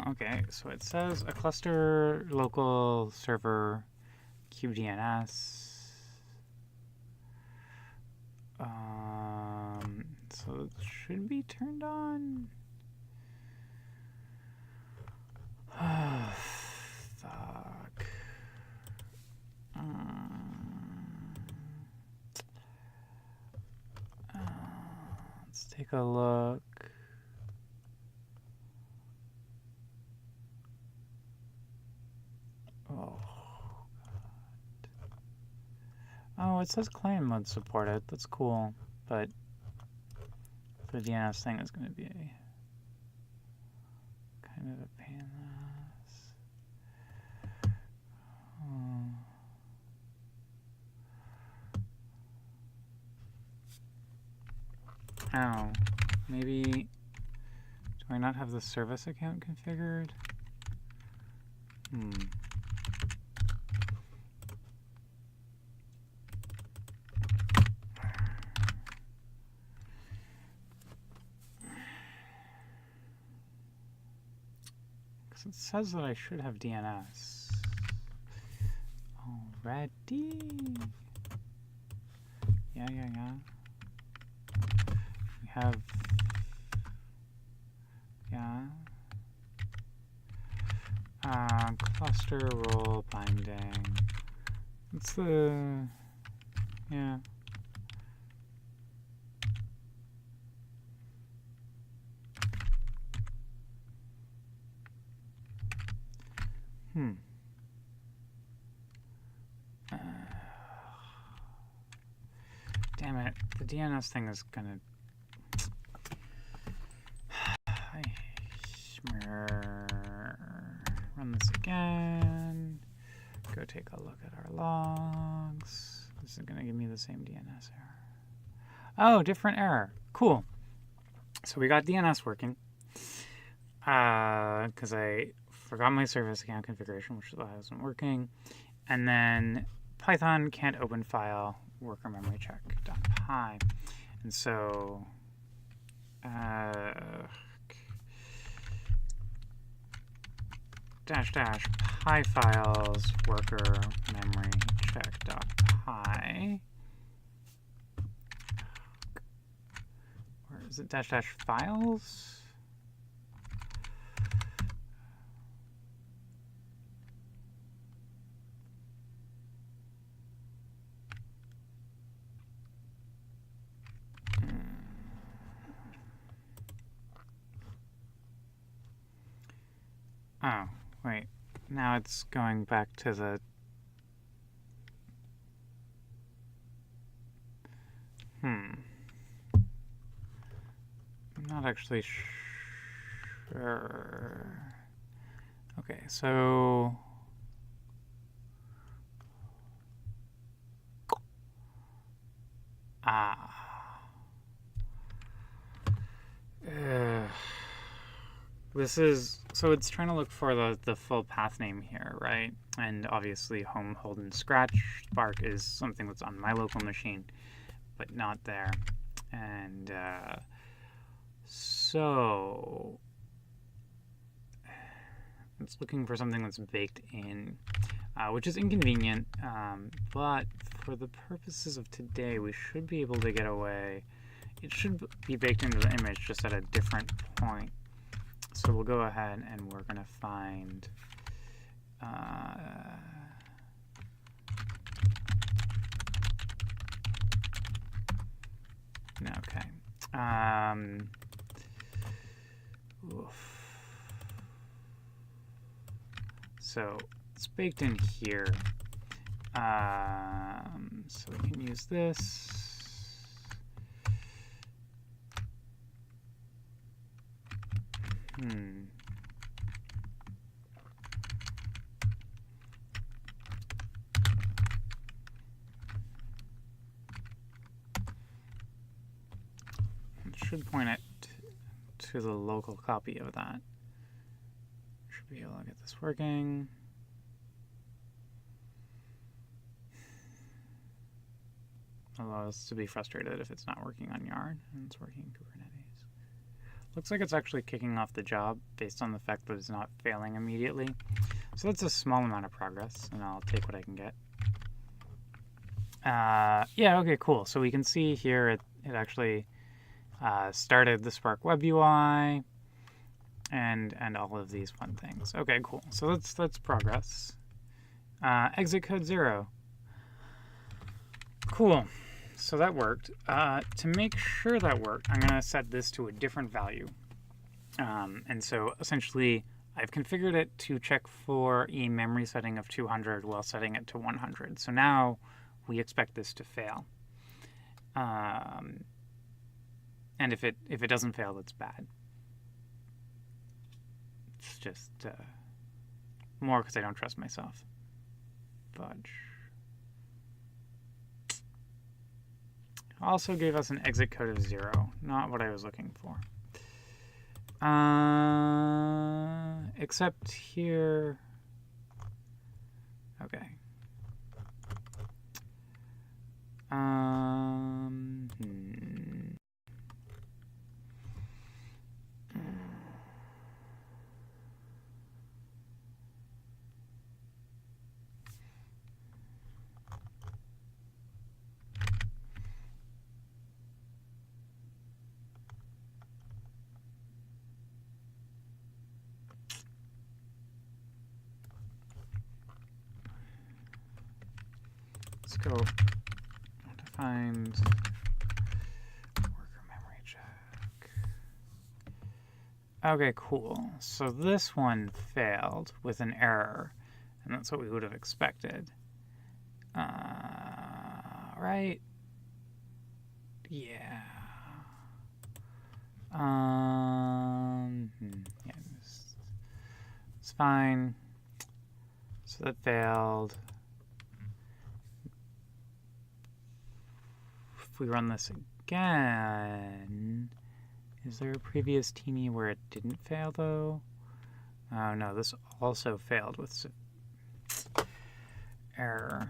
A: Okay, so it says a cluster local server kubedns. So it should be turned on. Fuck. Let's take a look. Oh, God. Oh, it says client mode supported. That's cool, but the DNS thing is going to be kind of a pain in the ass. Oh, maybe, do I not have the service account configured? Because it says that I should have DNS already. Yeah. We have, cluster role binding. It's the, Damn it. The DNS thing is gonna... Run this again. Go take a look at our logs. This is gonna give me the same DNS error. Oh, different error. Cool. So we got DNS working. Because I forgot my service account configuration, which wasn't working. And then Python can't open file worker memory check.py. And so --py files worker memory check.py. Or is it --files? Oh, wait. Now it's going back to the... I'm not actually sure. Okay, so... This is, so it's trying to look for the full path name here, right? And obviously home, hold, and scratch. Spark is something that's on my local machine, but not there. And so it's looking for something that's baked in, which is inconvenient, but for the purposes of today, we should be able to get away. It should be baked into the image, just at a different point. So we'll go ahead and we're going to find okay. So it's baked in here. So we can use this. It should point it to the local copy of that. Should be able to get this working. Allow us to be frustrated if it's not working on Yarn and it's working in Kubernetes. Looks like it's actually kicking off the job based on the fact that it's not failing immediately. So that's a small amount of progress, and I'll take what I can get. Yeah, okay, cool. So we can see here it actually started the Spark web UI and all of these fun things. Okay, cool. So that's progress. Exit code 0. Cool. So that worked. To make sure that worked, I'm going to set this to a different value. And so essentially, I've configured it to check for a memory setting of 200 while setting it to 100. So now we expect this to fail. And if it doesn't fail, it's bad. It's just more because I don't trust myself. Fudge. Also gave us an exit code of 0, not what I was looking for. Except here, okay. Let's go to find worker memory check. Okay, cool. So this one failed with an error. And that's what we would have expected. Right? Yeah. Yeah, it's fine. So that failed. If we run this again, is there a previous teeny where it didn't fail though? Oh no, this also failed with error.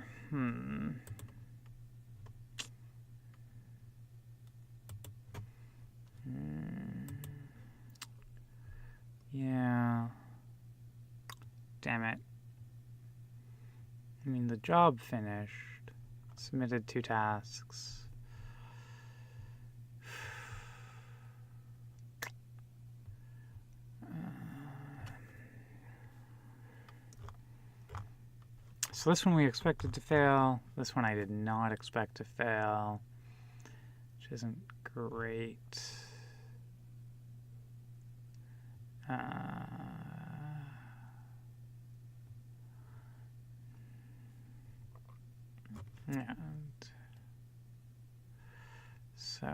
A: Yeah. Damn it. I mean, the job finished. Submitted 2 tasks. So this one we expected to fail. This one I did not expect to fail, which isn't great. And so,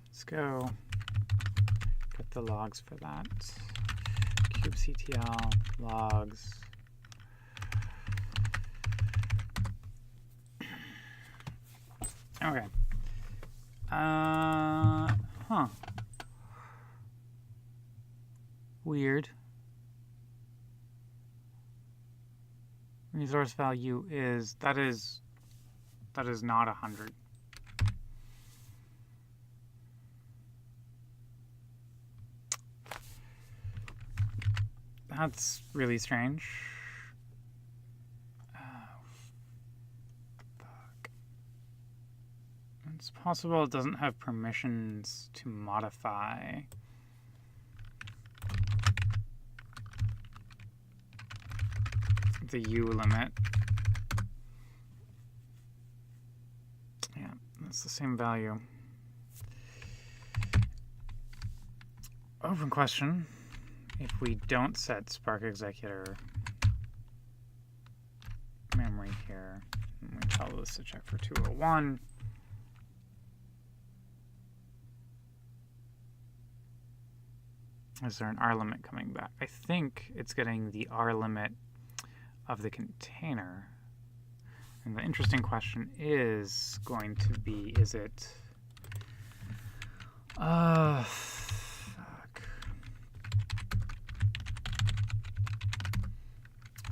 A: let's go get the logs for that. kubectl logs. Okay. Weird. Resource value is that is not 100. That's really strange. Fuck. It's possible it doesn't have permissions to modify. The U limit. Yeah, that's the same value. Open question. If we don't set Spark Executor memory here, and we tell this to check for 201, is there an rlimit coming back? I think it's getting the rlimit of the container. And the interesting question is going to be, is it... fuck.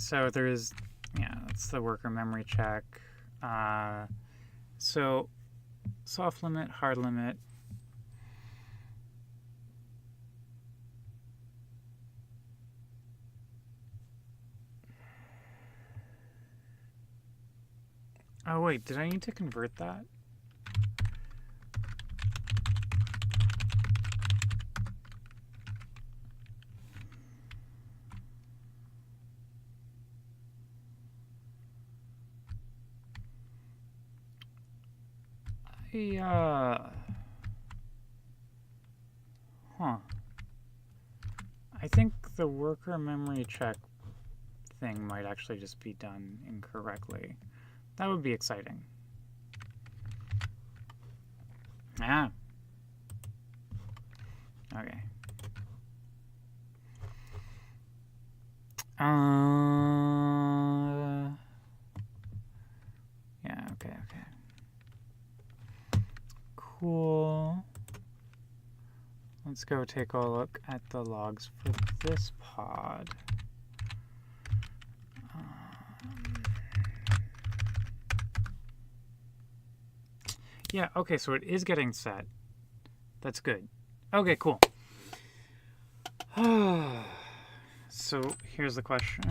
A: So there's, yeah, that's the worker memory check. So soft limit, hard limit. Oh wait, did I need to convert that? I think the worker memory check thing might actually just be done incorrectly. That would be exciting. Ah. Okay. Yeah, okay. Cool. Let's go take a look at the logs for this pod. Yeah, okay, so it is getting set. That's good. Okay, cool. So here's the question.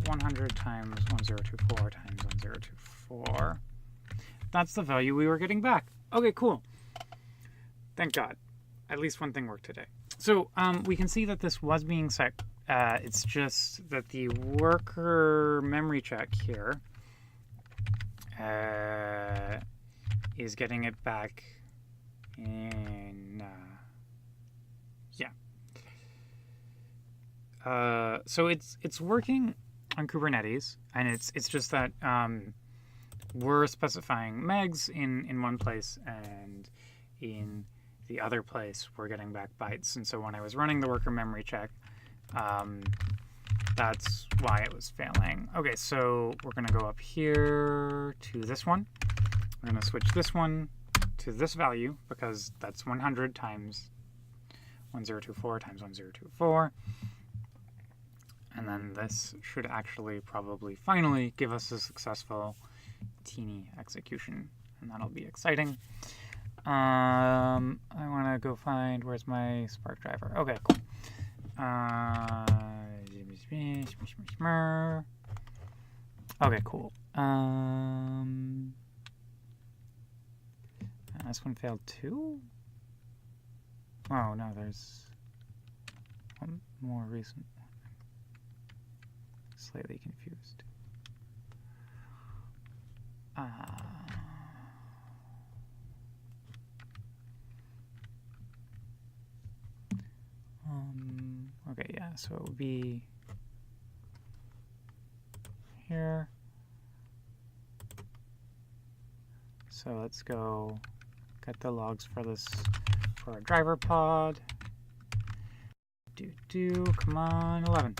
A: 100 times 1024 times 1024. That's the value we were getting back. Okay, cool. Thank God. At least one thing worked today. So we can see that this was being set It's just that the worker memory check here is getting it back in, so it's working on Kubernetes, and it's just that we're specifying megs in one place, and in the other place we're getting back bytes. And so when I was running the worker memory check, that's why it was failing. Okay, so we're going to go up here to this one. We're going to switch this one to this value, because that's 100 times 1024 times 1024. And then this should actually probably finally give us a successful teeny execution, and that'll be exciting. I want to go find, where's my Spark driver? Okay, cool. Okay, cool. This one failed too? Oh, no, there's one more recent one. Slightly confused. Okay, yeah, so it would be here. So let's go get the logs for this, for our driver pod. Come on, 11.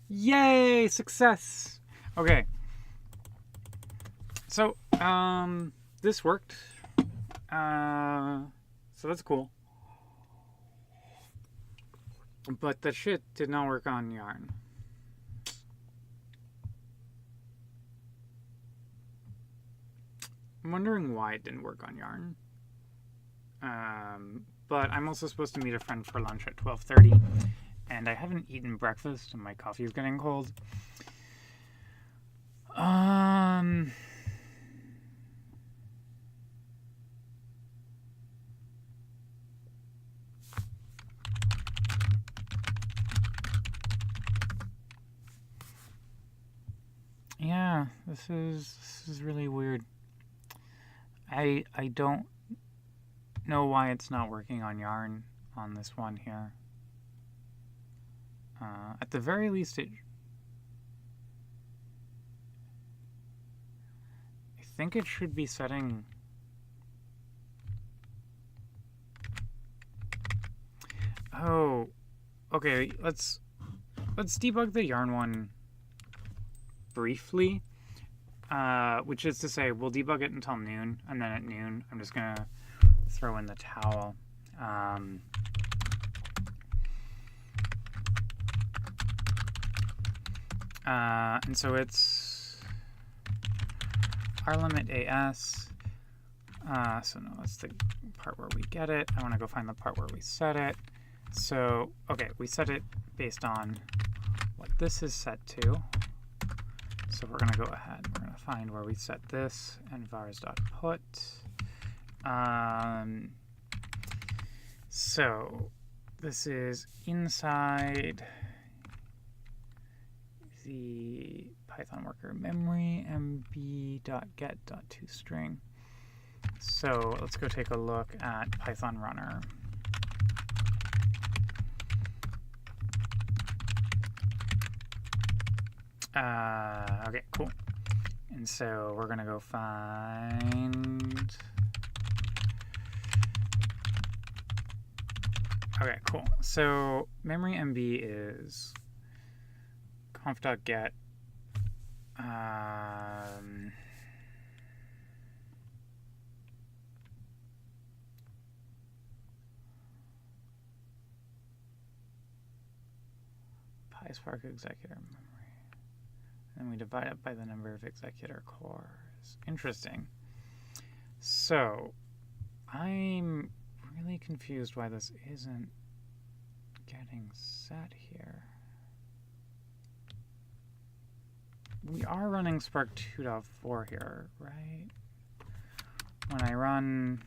A: Yay, success. Okay. So, this worked. So that's cool. But that shit did not work on Yarn. I'm wondering why it didn't work on Yarn. But I'm also supposed to meet a friend for lunch at 12:30, and I haven't eaten breakfast, and my coffee is getting cold. Yeah, this is really weird. I don't know why it's not working on Yarn on this one here. At the very least, I think it should be setting. Oh, okay. Let's debug the Yarn one briefly, which is to say we'll debug it until noon, and then at noon I'm just gonna throw in the towel. And so it's rlimit as. So no, that's the part where we get it. I want to go find the part where we set it. So, okay, we set it based on what this is set to. So we're going to go ahead. We're going to find where we set this and vars.put. So this is inside the Python worker memory mb.get.toString. So let's go take a look at Python runner. Okay, cool. And so we're going to go find. Okay, cool. So memory MB is conf.get. Pyspark.executor.pyspark.memory. And we divide it by the number of executor cores. Interesting. So I'm really confused why this isn't getting set here. We are running Spark 2.4 here, right? When I run .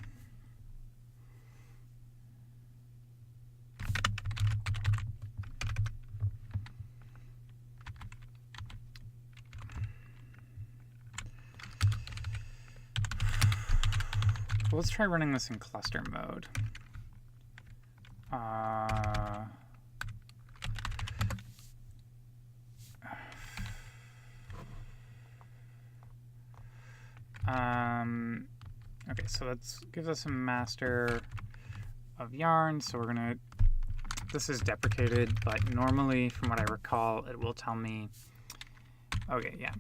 A: So let's try running this in cluster mode. Okay, so that gives us a master of yarn. So we're gonna, this is deprecated, but normally, from what I recall, it will tell me, okay, yeah.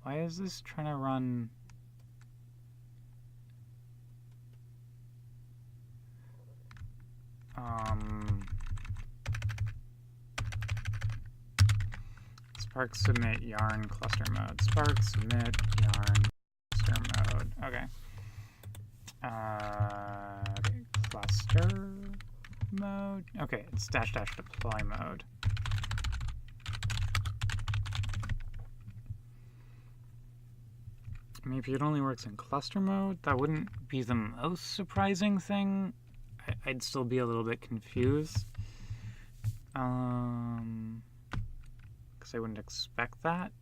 A: Why is this trying to run? Spark submit yarn cluster mode. Spark submit yarn cluster mode. Okay. Okay. Cluster mode. Okay, it's -- deploy mode. I mean, if it only works in cluster mode, that wouldn't be the most surprising thing. I'd still be a little bit confused. Because I wouldn't expect that.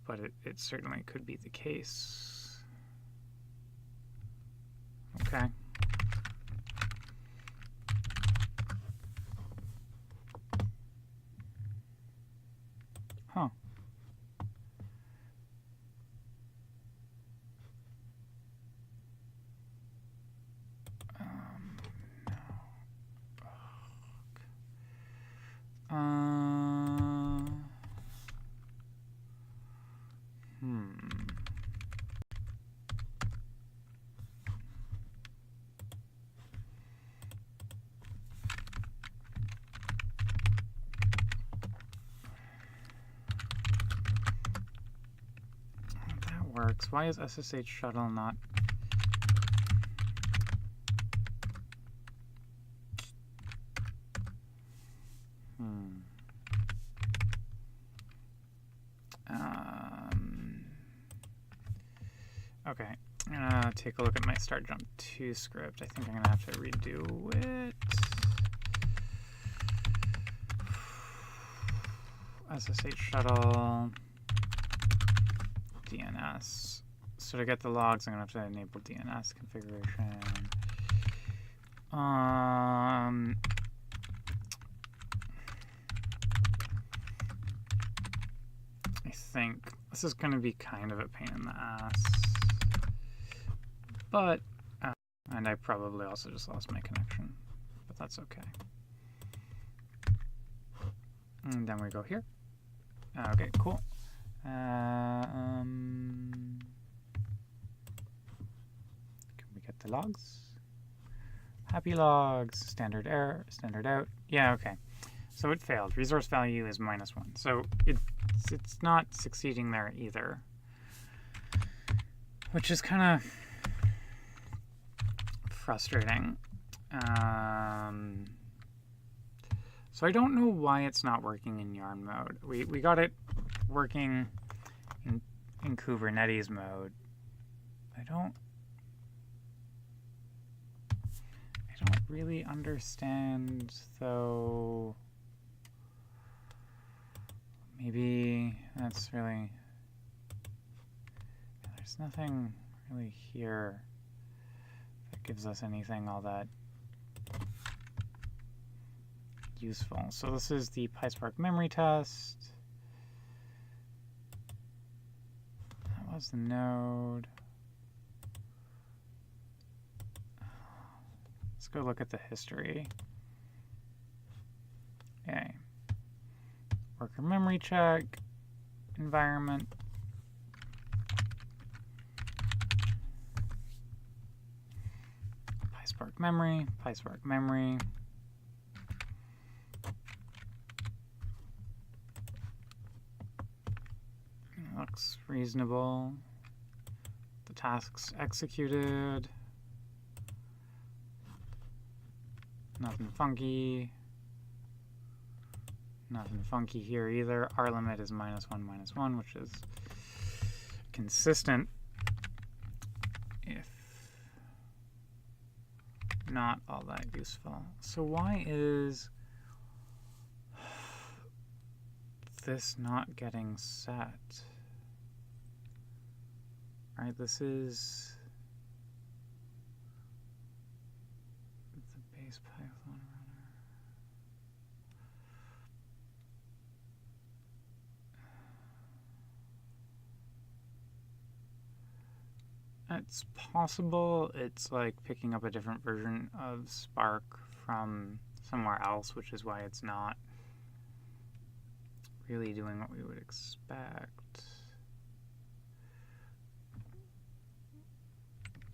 A: But it certainly could be the case. Okay. Huh. That works. Why is SSH shuttle not? Okay, I'm gonna take a look at my start jump 2 script. I think I'm gonna have to redo it. SSH shuttle DNS. So to get the logs, I'm gonna have to enable DNS configuration. I think this is gonna be kind of a pain in the ass. But, and I probably also just lost my connection, but that's okay. And then we go here. Okay, cool. Can we get the logs? Happy logs, standard error, standard out. Yeah, okay. So it failed. Resource value is -1. So it's not succeeding there either, which is kind of frustrating. So I don't know why it's not working in yarn mode. We got it working in Kubernetes mode. I don't really understand, though. Maybe that's really, there's nothing really here that gives us anything all that useful. So this is the PySpark memory test. That was the node. Let's go look at the history. Okay. Worker memory check, environment. PySpark memory, PySpark memory. Looks reasonable. The tasks executed. Nothing funky. Nothing funky here either. rlimit is -1, which is consistent, if not all that useful. So why is this not getting set? Alright, this is the base Python runner. It's possible it's like picking up a different version of Spark from somewhere else, which is why it's not really doing what we would expect.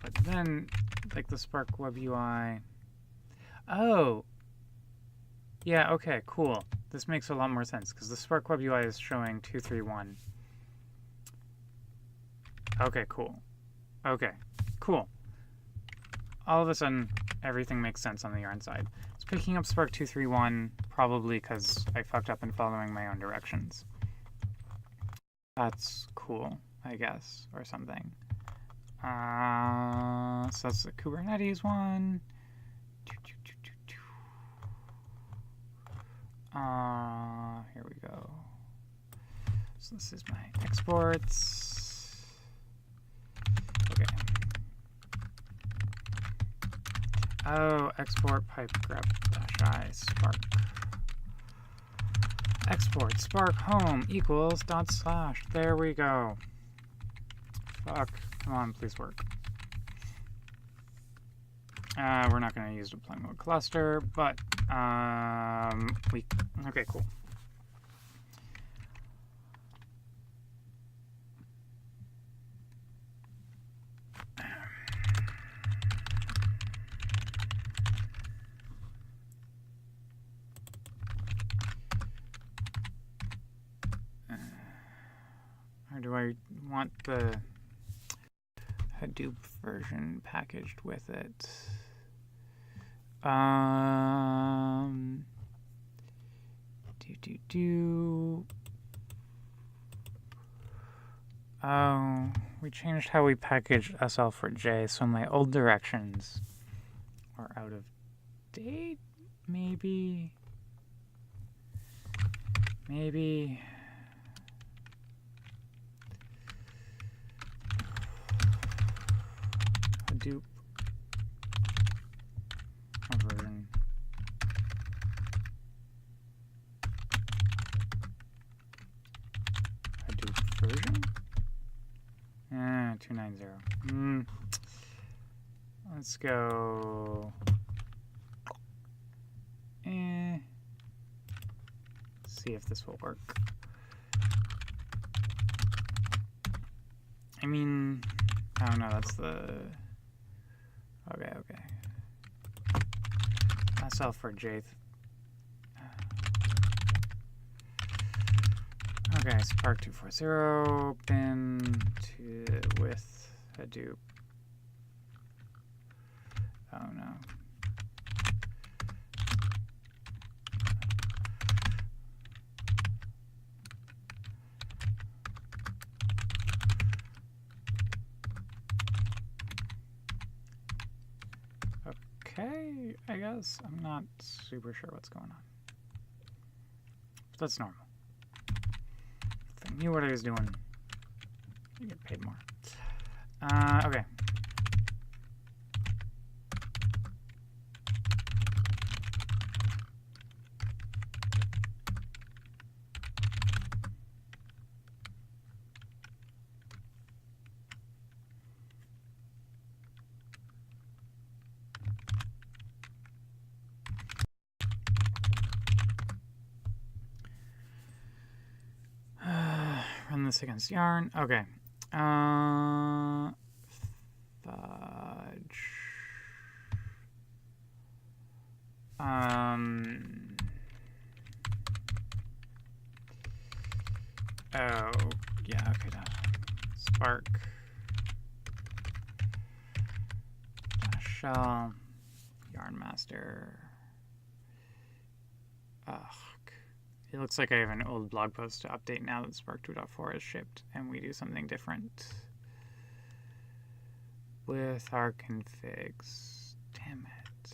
A: But then, like the Spark Web UI. Oh! Yeah, okay, cool. This makes a lot more sense, because the Spark Web UI is showing 231. Okay, cool. Okay, cool. All of a sudden, everything makes sense on the yarn side. It's picking up Spark 231, probably because I fucked up in following my own directions. That's cool, I guess, or something. So that's the Kubernetes one. Here we go. So this is my exports. Okay. Oh, export pipe grep -I spark. Export spark home equals // There we go. Fuck. Come on, please work. We're not going to use deploy mode cluster, but okay, cool. Or do I want the Hadoop version packaged with it? Oh, we changed how we packaged SL4J, so my old directions are out of date, maybe? Maybe. Hadoop version. Hadoop version? 290. Let's go. See if this will work. I mean, I don't know, that's the... Okay. SL4J. Okay, Spark 240, bin with Hadoop. Oh no. Okay, I guess. I'm not super sure what's going on. But that's normal. If I knew what I was doing, I get paid more. Okay. Run this against yarn. Okay. Fudge. Oh, yeah, okay, no. Spark. Shell. Yarn master. Ugh. It looks like I have an old blog post to update now that Spark 2.4 is shipped, and we do something different with our configs. Damn it.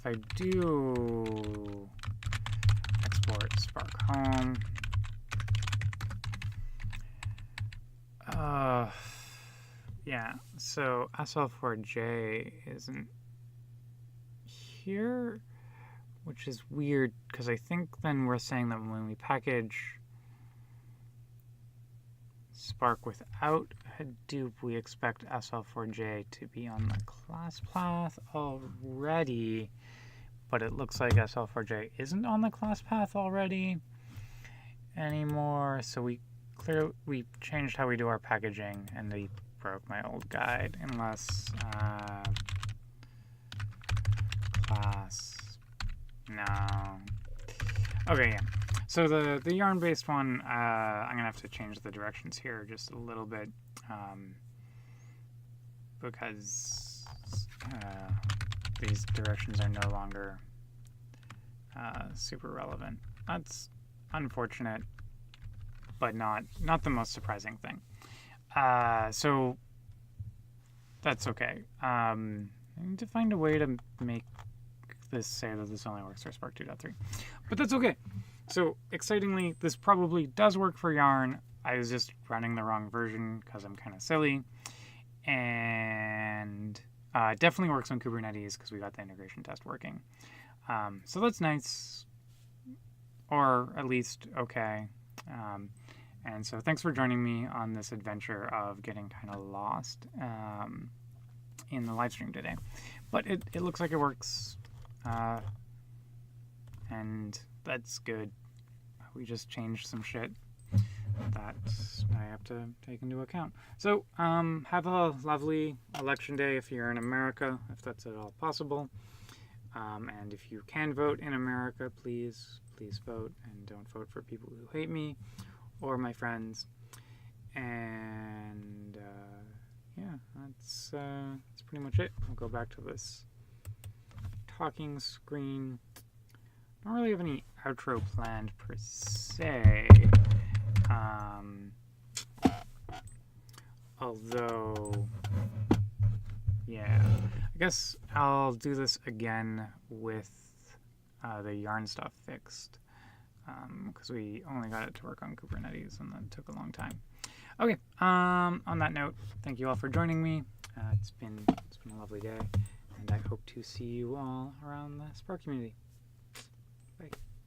A: if I do export Spark home, yeah, so SL4J isn't here, which is weird because I think then we're saying that when we package Spark without Hadoop, we expect SL4J to be on the class path already, but it looks like SL4J isn't on the class path already anymore, so we changed how we do our packaging, and we broke my old guide, unless class, no. Okay, yeah. So the yarn-based one, I'm going to have to change the directions here just a little bit, because these directions are no longer super relevant. That's unfortunate, but not the most surprising thing. So that's okay. I need to find a way to make this say that this only works for Spark 2.3, but that's okay. So excitingly, this probably does work for Yarn. I was just running the wrong version because I'm kind of silly, and it definitely works on Kubernetes because we got the integration test working. So that's nice, or at least okay. And so thanks for joining me on this adventure of getting kind of lost in the live stream today. But it looks like it works, and that's good. We just changed some shit that I have to take into account. So have a lovely election day if you're in America, if that's at all possible. And if you can vote in America, please vote, and don't vote for people who hate me or my friends. And yeah, that's pretty much it. I'll go back to this talking screen. I don't really have any outro planned per se. Although, yeah, I guess I'll do this again with the Yarn stuff fixed, because we only got it to work on Kubernetes, and that took a long time. Okay, on that note, thank you all for joining me. It's been a lovely day, and I hope to see you all around the Spark community.